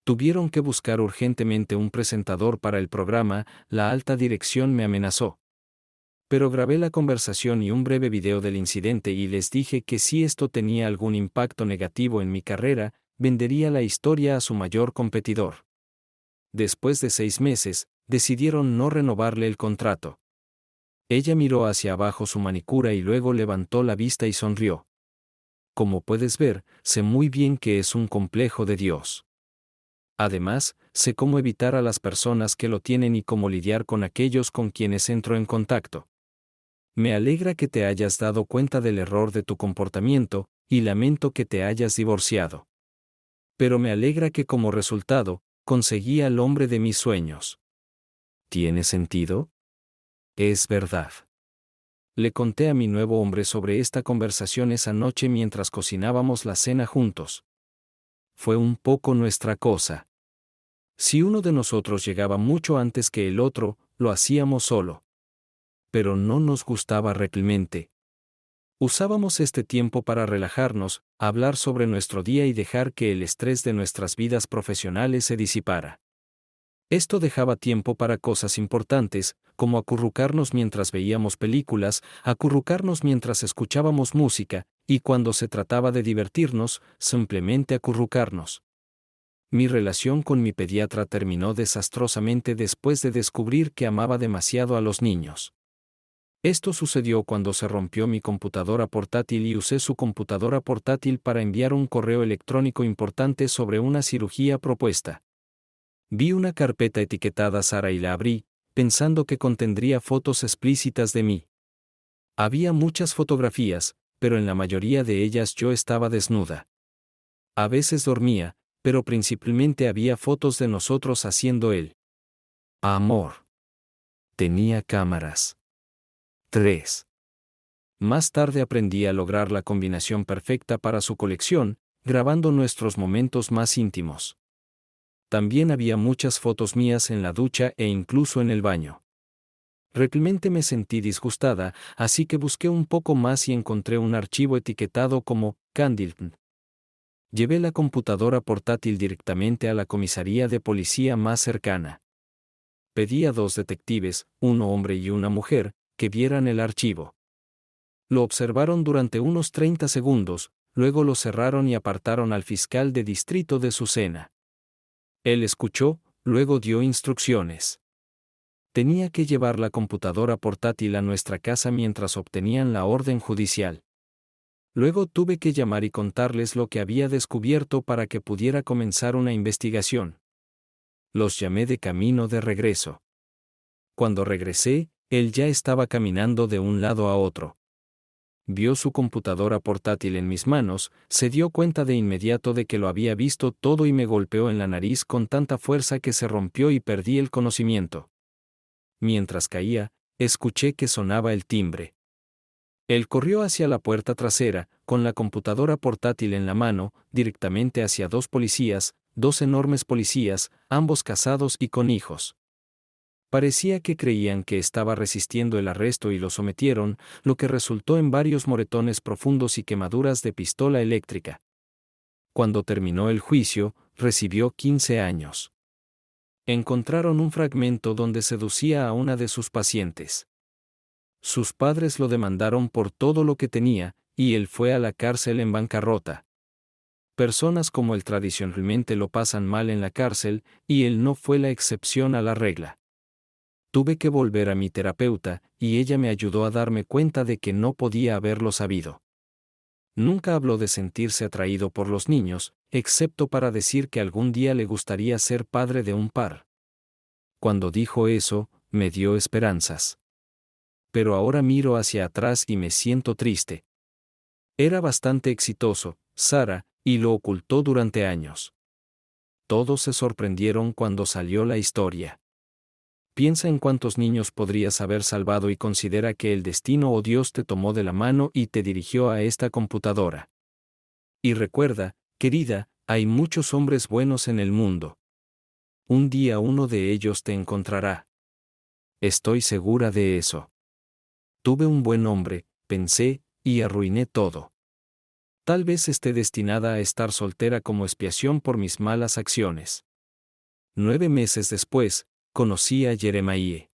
Tuvieron que buscar urgentemente un presentador para el programa, la alta dirección me amenazó. Pero grabé la conversación y un breve video del incidente y les dije que si esto tenía algún impacto negativo en mi carrera, vendería la historia a su mayor competidor. Después de 6 meses, decidieron no renovarle el contrato. Ella miró hacia abajo su manicura y luego levantó la vista y sonrió. Como puedes ver, sé muy bien que es un complejo de Dios. Además, sé cómo evitar a las personas que lo tienen y cómo lidiar con aquellos con quienes entro en contacto. Me alegra que te hayas dado cuenta del error de tu comportamiento, y lamento que te hayas divorciado. Pero me alegra que como resultado, conseguí al hombre de mis sueños. ¿Tiene sentido? Es verdad. Le conté a mi nuevo hombre sobre esta conversación esa noche mientras cocinábamos la cena juntos. Fue un poco nuestra cosa. Si uno de nosotros llegaba mucho antes que el otro, lo hacíamos solo. Pero no nos gustaba realmente. Usábamos este tiempo para relajarnos, hablar sobre nuestro día y dejar que el estrés de nuestras vidas profesionales se disipara. Esto dejaba tiempo para cosas importantes, como acurrucarnos mientras veíamos películas, acurrucarnos mientras escuchábamos música, y cuando se trataba de divertirnos, simplemente acurrucarnos. Mi relación con mi pediatra terminó desastrosamente después de descubrir que amaba demasiado a los niños. Esto sucedió cuando se rompió mi computadora portátil y usé su computadora portátil para enviar un correo electrónico importante sobre una cirugía propuesta. Vi una carpeta etiquetada Sara y la abrí, pensando que contendría fotos explícitas de mí. Había muchas fotografías, pero en la mayoría de ellas yo estaba desnuda. A veces dormía, pero principalmente había fotos de nosotros haciendo el amor. Tenía cámaras. 3. Más tarde aprendí a lograr la combinación perfecta para su colección, grabando nuestros momentos más íntimos. También había muchas fotos mías en la ducha e incluso en el baño. Realmente me sentí disgustada, así que busqué un poco más y encontré un archivo etiquetado como Candleton. Llevé la computadora portátil directamente a la comisaría de policía más cercana. Pedí a 2 detectives, un hombre y una mujer, que vieran el archivo. Lo observaron durante unos 30 segundos, luego lo cerraron y apartaron al fiscal de distrito de su cena. Él escuchó, luego dio instrucciones. Tenía que llevar la computadora portátil a nuestra casa mientras obtenían la orden judicial. Luego tuve que llamar y contarles lo que había descubierto para que pudiera comenzar una investigación. Los llamé de camino de regreso. Cuando regresé, él ya estaba caminando de un lado a otro. Vio su computadora portátil en mis manos, se dio cuenta de inmediato de que lo había visto todo y me golpeó en la nariz con tanta fuerza que se rompió y perdí el conocimiento. Mientras caía, escuché que sonaba el timbre. Él corrió hacia la puerta trasera, con la computadora portátil en la mano, directamente hacia 2 policías, 2 enormes policías, ambos casados y con hijos. Parecía que creían que estaba resistiendo el arresto y lo sometieron, lo que resultó en varios moretones profundos y quemaduras de pistola eléctrica. Cuando terminó el juicio, recibió 15 años. Encontraron un fragmento donde seducía a una de sus pacientes. Sus padres lo demandaron por todo lo que tenía, y él fue a la cárcel en bancarrota. Personas como él tradicionalmente lo pasan mal en la cárcel, y él no fue la excepción a la regla. Tuve que volver a mi terapeuta, y ella me ayudó a darme cuenta de que no podía haberlo sabido. Nunca habló de sentirse atraído por los niños, excepto para decir que algún día le gustaría ser padre de un par. Cuando dijo eso, me dio esperanzas. Pero ahora miro hacia atrás y me siento triste. Era bastante exitoso, Sara, y lo ocultó durante años. Todos se sorprendieron cuando salió la historia. Piensa en cuántos niños podrías haber salvado y considera que el destino o Dios te tomó de la mano y te dirigió a esta computadora. Y recuerda, querida, hay muchos hombres buenos en el mundo. Un día uno de ellos te encontrará. Estoy segura de eso. Tuve un buen hombre, pensé, y arruiné todo. Tal vez esté destinada a estar soltera como expiación por mis malas acciones. 9 meses después, conocí a Jeremiah.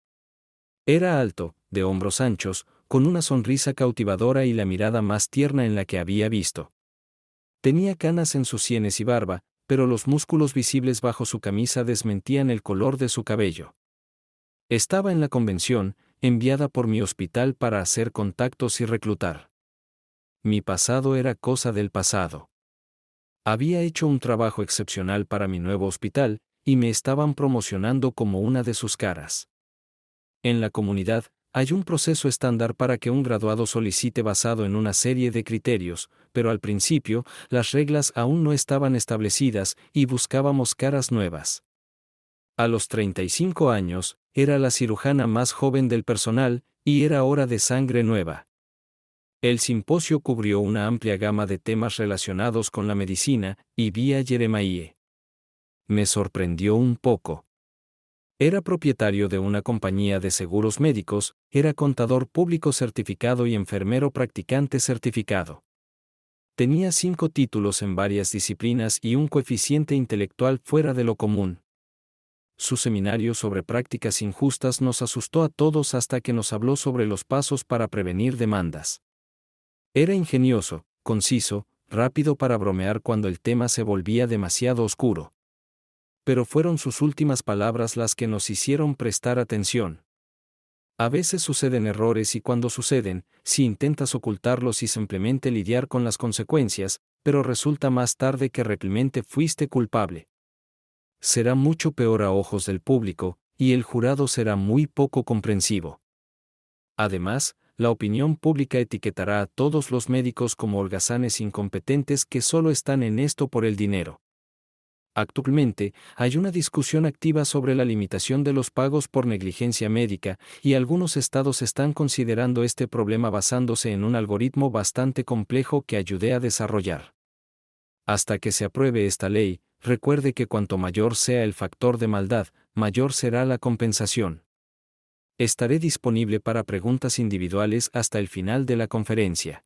Era alto, de hombros anchos, con una sonrisa cautivadora y la mirada más tierna en la que había visto. Tenía canas en sus sienes y barba, pero los músculos visibles bajo su camisa desmentían el color de su cabello. Estaba en la convención, enviada por mi hospital para hacer contactos y reclutar. Mi pasado era cosa del pasado. Había hecho un trabajo excepcional para mi nuevo hospital, y me estaban promocionando como una de sus caras. En la comunidad, hay un proceso estándar para que un graduado solicite basado en una serie de criterios, pero al principio, las reglas aún no estaban establecidas y buscábamos caras nuevas. A los 35 años, era la cirujana más joven del personal, y era hora de sangre nueva. El simposio cubrió una amplia gama de temas relacionados con la medicina, y vi a Jeremiah. Me sorprendió un poco. Era propietario de una compañía de seguros médicos, era contador público certificado y enfermero practicante certificado. Tenía 5 títulos en varias disciplinas y un coeficiente intelectual fuera de lo común. Su seminario sobre prácticas injustas nos asustó a todos hasta que nos habló sobre los pasos para prevenir demandas. Era ingenioso, conciso, rápido para bromear cuando el tema se volvía demasiado oscuro. Pero fueron sus últimas palabras las que nos hicieron prestar atención. A veces suceden errores y cuando suceden, si intentas ocultarlos y simplemente lidiar con las consecuencias, pero resulta más tarde que realmente fuiste culpable. Será mucho peor a ojos del público, y el jurado será muy poco comprensivo. Además, la opinión pública etiquetará a todos los médicos como holgazanes incompetentes que solo están en esto por el dinero. Actualmente, hay una discusión activa sobre la limitación de los pagos por negligencia médica, y algunos estados están considerando este problema basándose en un algoritmo bastante complejo que ayudé a desarrollar. Hasta que se apruebe esta ley, recuerde que cuanto mayor sea el factor de maldad, mayor será la compensación. Estaré disponible para preguntas individuales hasta el final de la conferencia.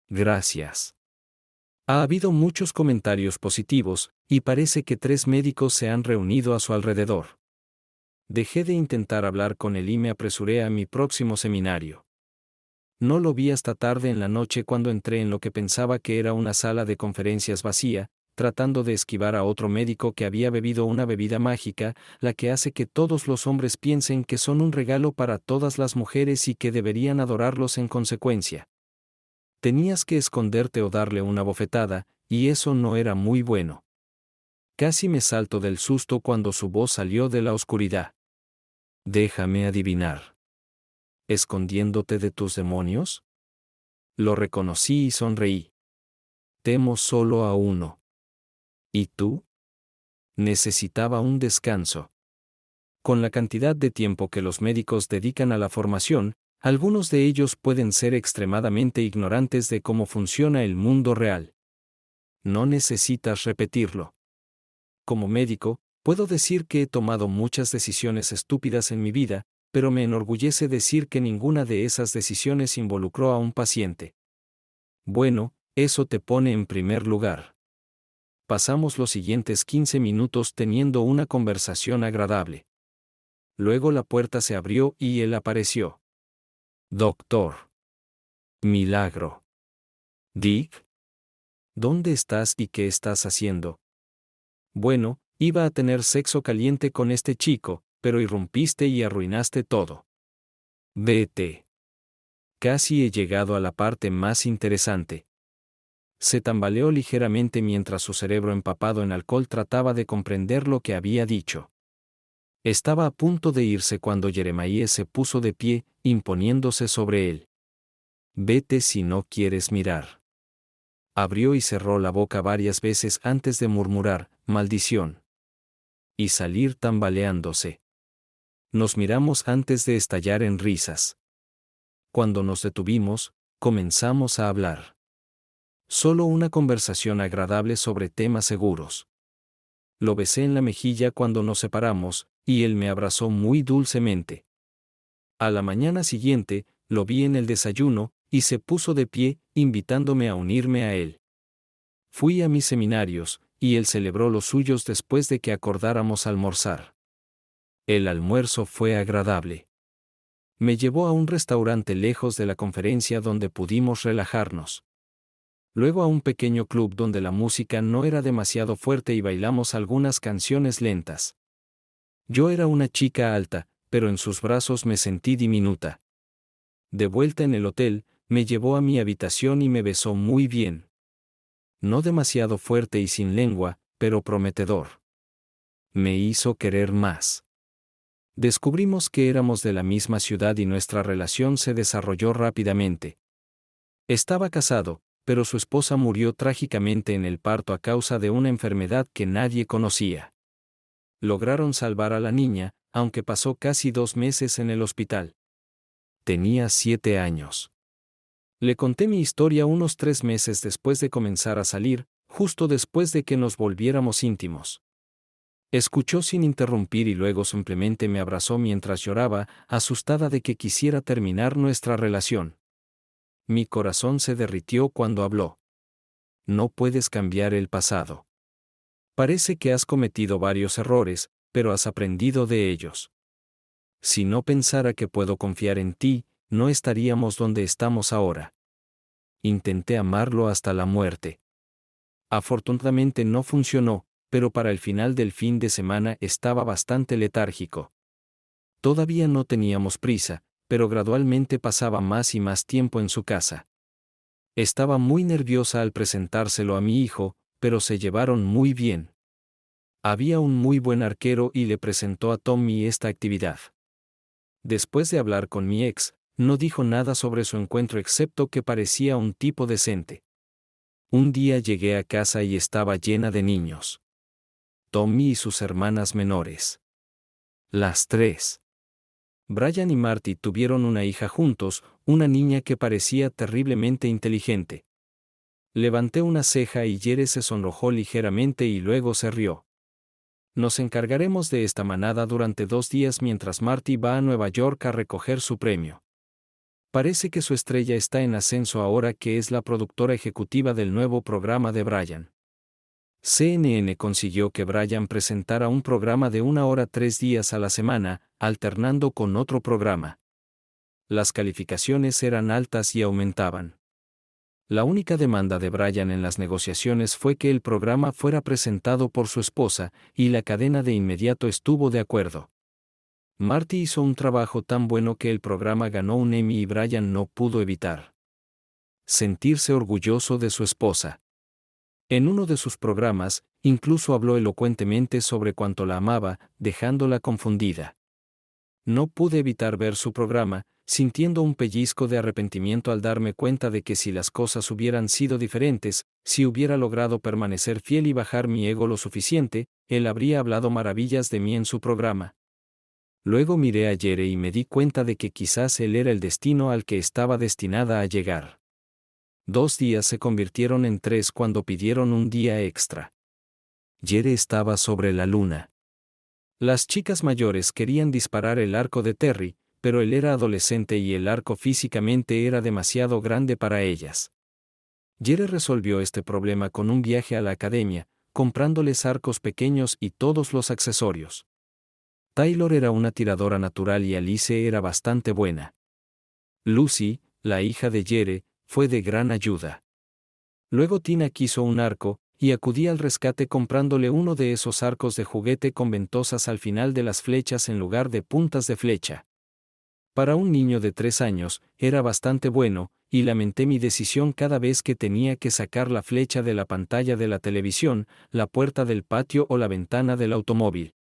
Gracias. Ha habido muchos comentarios positivos, y parece que 3 médicos se han reunido a su alrededor. Dejé de intentar hablar con él y me apresuré a mi próximo seminario. No lo vi hasta tarde en la noche cuando entré en lo que pensaba que era una sala de conferencias vacía, tratando de esquivar a otro médico que había bebido una bebida mágica, la que hace que todos los hombres piensen que son un regalo para todas las mujeres y que deberían adorarlos en consecuencia. Tenías que esconderte o darle una bofetada, y eso no era muy bueno. Casi me salto del susto cuando su voz salió de la oscuridad. Déjame adivinar. ¿Escondiéndote de tus demonios? Lo reconocí y sonreí. Temo solo a uno. ¿Y tú? Necesitaba un descanso. Con la cantidad de tiempo que los médicos dedican a la formación, algunos de ellos pueden ser extremadamente ignorantes de cómo funciona el mundo real. No necesitas repetirlo. Como médico, puedo decir que he tomado muchas decisiones estúpidas en mi vida, pero me enorgullece decir que ninguna de esas decisiones involucró a un paciente. Bueno, eso te pone en primer lugar. Pasamos los siguientes 15 minutos teniendo una conversación agradable. Luego la puerta se abrió y él apareció. Doctor. Milagro. Dick. ¿Dónde estás y qué estás haciendo? Bueno, iba a tener sexo caliente con este chico, pero irrumpiste y arruinaste todo. Vete. Casi he llegado a la parte más interesante. Se tambaleó ligeramente mientras su cerebro empapado en alcohol trataba de comprender lo que había dicho. Estaba a punto de irse cuando Jeremiah se puso de pie, imponiéndose sobre él. Vete si no quieres mirar. Abrió y cerró la boca varias veces antes de murmurar, maldición. Y salir tambaleándose. Nos miramos antes de estallar en risas. Cuando nos detuvimos, comenzamos a hablar. Solo una conversación agradable sobre temas seguros. Lo besé en la mejilla cuando nos separamos, y él me abrazó muy dulcemente. A la mañana siguiente, lo vi en el desayuno, y se puso de pie, invitándome a unirme a él. Fui a mis seminarios, y él celebró los suyos después de que acordáramos almorzar. El almuerzo fue agradable. Me llevó a un restaurante lejos de la conferencia donde pudimos relajarnos. Luego a un pequeño club donde la música no era demasiado fuerte y bailamos algunas canciones lentas. Yo era una chica alta, pero en sus brazos me sentí diminuta. De vuelta en el hotel, me llevó a mi habitación y me besó muy bien. No demasiado fuerte y sin lengua, pero prometedor. Me hizo querer más. Descubrimos que éramos de la misma ciudad y nuestra relación se desarrolló rápidamente. Estaba casado, pero su esposa murió trágicamente en el parto a causa de una enfermedad que nadie conocía. Lograron salvar a la niña, aunque pasó casi 2 meses en el hospital. Tenía 7 años. Le conté mi historia unos 3 meses después de comenzar a salir, justo después de que nos volviéramos íntimos. Escuchó sin interrumpir y luego simplemente me abrazó mientras lloraba, asustada de que quisiera terminar nuestra relación. Mi corazón se derritió cuando habló. No puedes cambiar el pasado. Parece que has cometido varios errores, pero has aprendido de ellos. Si no pensara que puedo confiar en ti, no estaríamos donde estamos ahora. Intenté amarlo hasta la muerte. Afortunadamente no funcionó, pero para el final del fin de semana estaba bastante letárgico. Todavía no teníamos prisa, pero gradualmente pasaba más y más tiempo en su casa. Estaba muy nerviosa al presentárselo a mi hijo, pero se llevaron muy bien. Había un muy buen arquero y le presentó a Tommy esta actividad. Después de hablar con mi ex, no dijo nada sobre su encuentro excepto que parecía un tipo decente. Un día llegué a casa y estaba llena de niños. Tommy y sus hermanas menores. Las 3. Brian y Marty tuvieron una hija juntos, una niña que parecía terriblemente inteligente. Levanté una ceja y Jere se sonrojó ligeramente y luego se rió. Nos encargaremos de esta manada durante 2 días mientras Marty va a Nueva York a recoger su premio. Parece que su estrella está en ascenso ahora que es la productora ejecutiva del nuevo programa de Brian. CNN consiguió que Brian presentara un programa de 1 hora 3 días a la semana, alternando con otro programa. Las calificaciones eran altas y aumentaban. La única demanda de Brian en las negociaciones fue que el programa fuera presentado por su esposa, y la cadena de inmediato estuvo de acuerdo. Marty hizo un trabajo tan bueno que el programa ganó un Emmy y Brian no pudo evitar sentirse orgulloso de su esposa. En uno de sus programas, incluso habló elocuentemente sobre cuánto la amaba, dejándola confundida. No pude evitar ver su programa, sintiendo un pellizco de arrepentimiento al darme cuenta de que si las cosas hubieran sido diferentes, si hubiera logrado permanecer fiel y bajar mi ego lo suficiente, él habría hablado maravillas de mí en su programa. Luego miré a Jere y me di cuenta de que quizás él era el destino al que estaba destinada a llegar. 2 días se convirtieron en 3 cuando pidieron un día extra. Jere estaba sobre la luna. Las chicas mayores querían disparar el arco de Terry, pero él era adolescente y el arco físicamente era demasiado grande para ellas. Jere resolvió este problema con un viaje a la academia, comprándoles arcos pequeños y todos los accesorios. Taylor era una tiradora natural y Alice era bastante buena. Lucy, la hija de Jere, fue de gran ayuda. Luego Tina quiso un arco, y acudí al rescate comprándole uno de esos arcos de juguete con ventosas al final de las flechas en lugar de puntas de flecha. Para un niño de 3 años, era bastante bueno, y lamenté mi decisión cada vez que tenía que sacar la flecha de la pantalla de la televisión, la puerta del patio o la ventana del automóvil.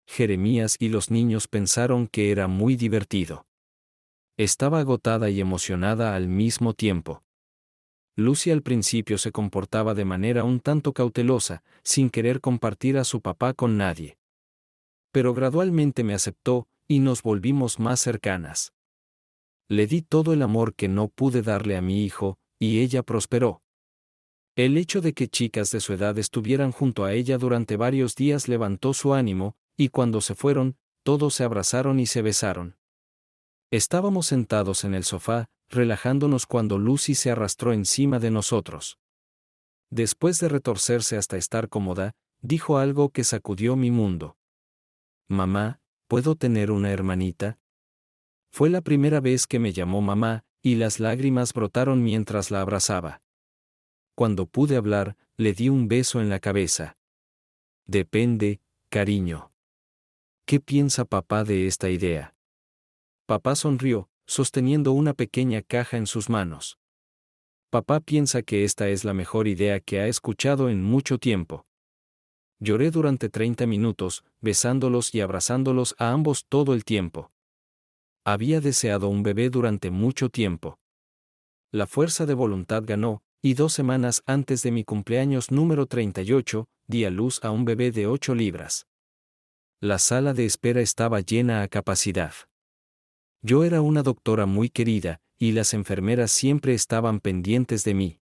Jeremías y los niños pensaron que era muy divertido. Estaba agotada y emocionada al mismo tiempo. Lucy al principio se comportaba de manera un tanto cautelosa, sin querer compartir a su papá con nadie. Pero gradualmente me aceptó, y nos volvimos más cercanas. Le di todo el amor que no pude darle a mi hijo, y ella prosperó. El hecho de que chicas de su edad estuvieran junto a ella durante varios días levantó su ánimo, y cuando se fueron, todos se abrazaron y se besaron. Estábamos sentados en el sofá, relajándonos cuando Lucy se arrastró encima de nosotros. Después de retorcerse hasta estar cómoda, dijo algo que sacudió mi mundo. «Mamá, ¿puedo tener una hermanita?» Fue la primera vez que me llamó mamá, y las lágrimas brotaron mientras la abrazaba. Cuando pude hablar, le di un beso en la cabeza. «Depende, cariño. ¿Qué piensa papá de esta idea?» Papá sonrió, sosteniendo una pequeña caja en sus manos. Papá piensa que esta es la mejor idea que ha escuchado en mucho tiempo. Lloré durante 30 minutos, besándolos y abrazándolos a ambos todo el tiempo. Había deseado un bebé durante mucho tiempo. La fuerza de voluntad ganó, y 2 semanas antes de mi cumpleaños número 38, di a luz a un bebé de 8 libras. La sala de espera estaba llena a capacidad. Yo era una doctora muy querida, y las enfermeras siempre estaban pendientes de mí.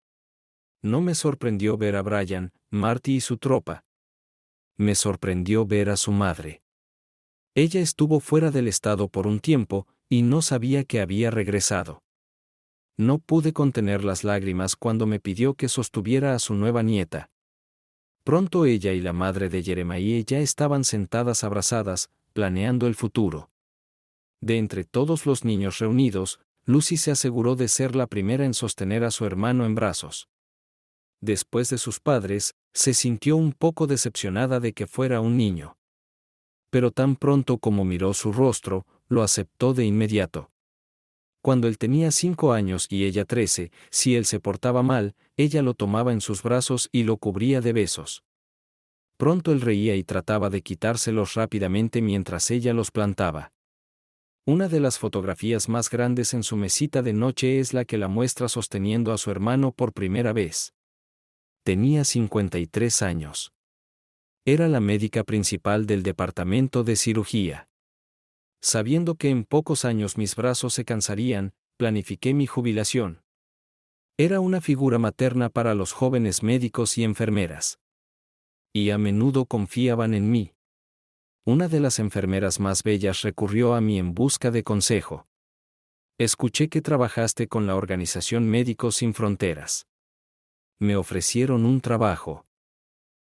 No me sorprendió ver a Brian, Marty y su tropa. Me sorprendió ver a su madre. Ella estuvo fuera del estado por un tiempo, y no sabía que había regresado. No pude contener las lágrimas cuando me pidió que sostuviera a su nueva nieta. Pronto ella y la madre de Jeremiah ya estaban sentadas abrazadas, planeando el futuro. De entre todos los niños reunidos, Lucy se aseguró de ser la primera en sostener a su hermano en brazos. Después de sus padres, se sintió un poco decepcionada de que fuera un niño. Pero tan pronto como miró su rostro, lo aceptó de inmediato. Cuando él tenía 5 años y ella 13, si él se portaba mal, ella lo tomaba en sus brazos y lo cubría de besos. Pronto él reía y trataba de quitárselos rápidamente mientras ella los plantaba. Una de las fotografías más grandes en su mesita de noche es la que la muestra sosteniendo a su hermano por primera vez. Tenía 53 años. Era la médica principal del departamento de cirugía. Sabiendo que en pocos años mis brazos se cansarían, planifiqué mi jubilación. Era una figura materna para los jóvenes médicos y enfermeras. Y a menudo confiaban en mí. Una de las enfermeras más bellas recurrió a mí en busca de consejo. Escuché que trabajaste con la organización Médicos Sin Fronteras. Me ofrecieron un trabajo.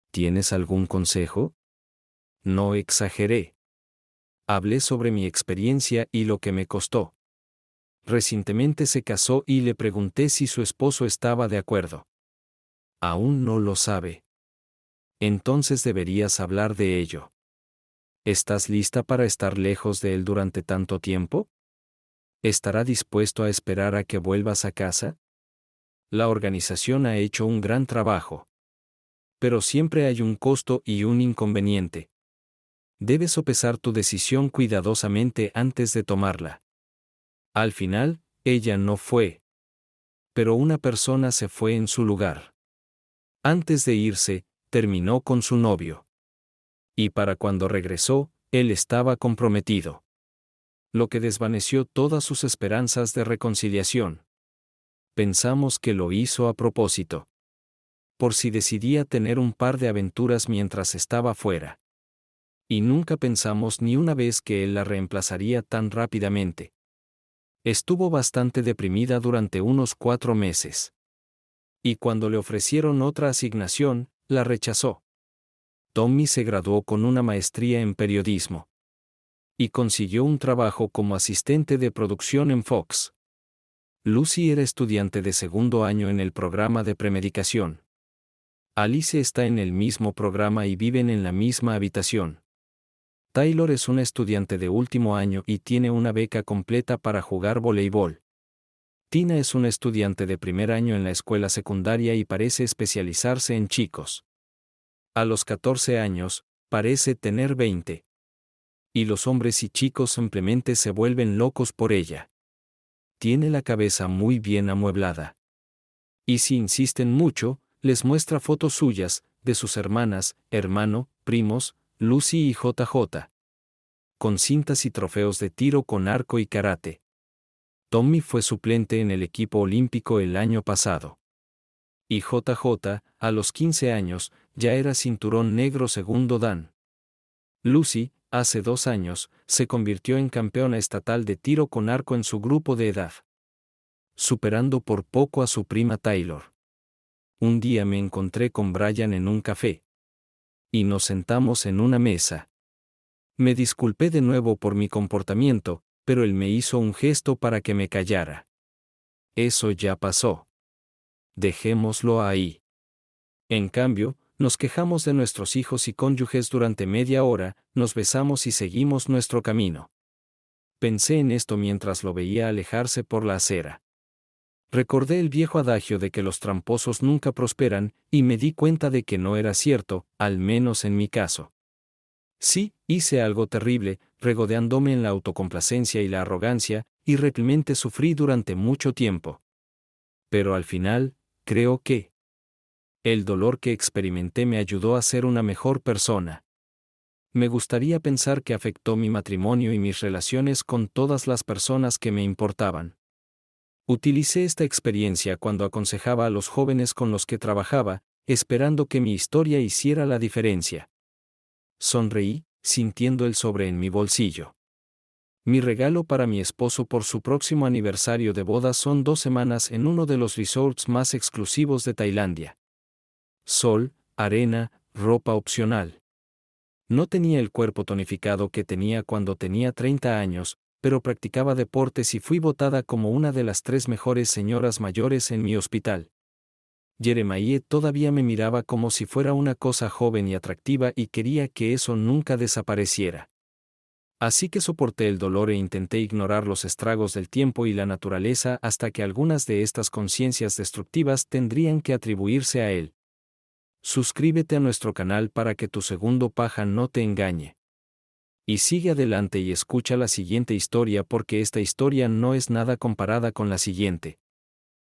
¿Tienes algún consejo? No exageré. Hablé sobre mi experiencia y lo que me costó. Recientemente se casó y le pregunté si su esposo estaba de acuerdo. Aún no lo sabe. Entonces deberías hablar de ello. ¿Estás lista para estar lejos de él durante tanto tiempo? ¿Estará dispuesto a esperar a que vuelvas a casa? La organización ha hecho un gran trabajo. Pero siempre hay un costo y un inconveniente. Debes sopesar tu decisión cuidadosamente antes de tomarla. Al final, ella no fue. Pero una persona se fue en su lugar. Antes de irse, terminó con su novio. Y para cuando regresó, él estaba comprometido. Lo que desvaneció todas sus esperanzas de reconciliación. Pensamos que lo hizo a propósito. Por si decidía tener un par de aventuras mientras estaba fuera. Y nunca pensamos ni una vez que él la reemplazaría tan rápidamente. Estuvo bastante deprimida durante unos 4 meses. Y cuando le ofrecieron otra asignación, la rechazó. Tommy se graduó con una maestría en periodismo. Y consiguió un trabajo como asistente de producción en Fox. Lucy era estudiante de segundo año en el programa de premedicación. Alice está en el mismo programa y viven en la misma habitación. Taylor es una estudiante de último año y tiene una beca completa para jugar voleibol. Tina es una estudiante de primer año en la escuela secundaria y parece especializarse en chicos. A los 14 años, parece tener 20. Y los hombres y chicos simplemente se vuelven locos por ella. Tiene la cabeza muy bien amueblada. Y si insisten mucho, les muestra fotos suyas, de sus hermanas, hermano, primos, Lucy y JJ. Con cintas y trofeos de tiro con arco y karate. Tommy fue suplente en el equipo olímpico el año pasado. Y JJ, a los 15 años, ya era cinturón negro segundo dan. Lucy, hace 2 años, se convirtió en campeona estatal de tiro con arco en su grupo de edad, superando por poco a su prima Taylor. Un día me encontré con Brian en un café. Y nos sentamos en una mesa. Me disculpé de nuevo por mi comportamiento, pero él me hizo un gesto para que me callara. Eso ya pasó. Dejémoslo ahí. En cambio, nos quejamos de nuestros hijos y cónyuges durante media hora, nos besamos y seguimos nuestro camino. Pensé en esto mientras lo veía alejarse por la acera. Recordé el viejo adagio de que los tramposos nunca prosperan, y me di cuenta de que no era cierto, al menos en mi caso. Sí, hice algo terrible, regodeándome en la autocomplacencia y la arrogancia, y realmente sufrí durante mucho tiempo. Pero al final, creo que el dolor que experimenté me ayudó a ser una mejor persona. Me gustaría pensar que afectó mi matrimonio y mis relaciones con todas las personas que me importaban. Utilicé esta experiencia cuando aconsejaba a los jóvenes con los que trabajaba, esperando que mi historia hiciera la diferencia. Sonreí, sintiendo el sobre en mi bolsillo. Mi regalo para mi esposo por su próximo aniversario de boda son 2 semanas en uno de los resorts más exclusivos de Tailandia. Sol, arena, ropa opcional. No tenía el cuerpo tonificado que tenía cuando tenía 30 años, pero practicaba deportes y fui votada como una de las 3 mejores señoras mayores en mi hospital. Jeremiah todavía me miraba como si fuera una cosa joven y atractiva y quería que eso nunca desapareciera. Así que soporté el dolor e intenté ignorar los estragos del tiempo y la naturaleza hasta que algunas de estas conciencias destructivas tendrían que atribuirse a él. Suscríbete a nuestro canal para que tu segundo paja no te engañe. Y sigue adelante y escucha la siguiente historia porque esta historia no es nada comparada con la siguiente.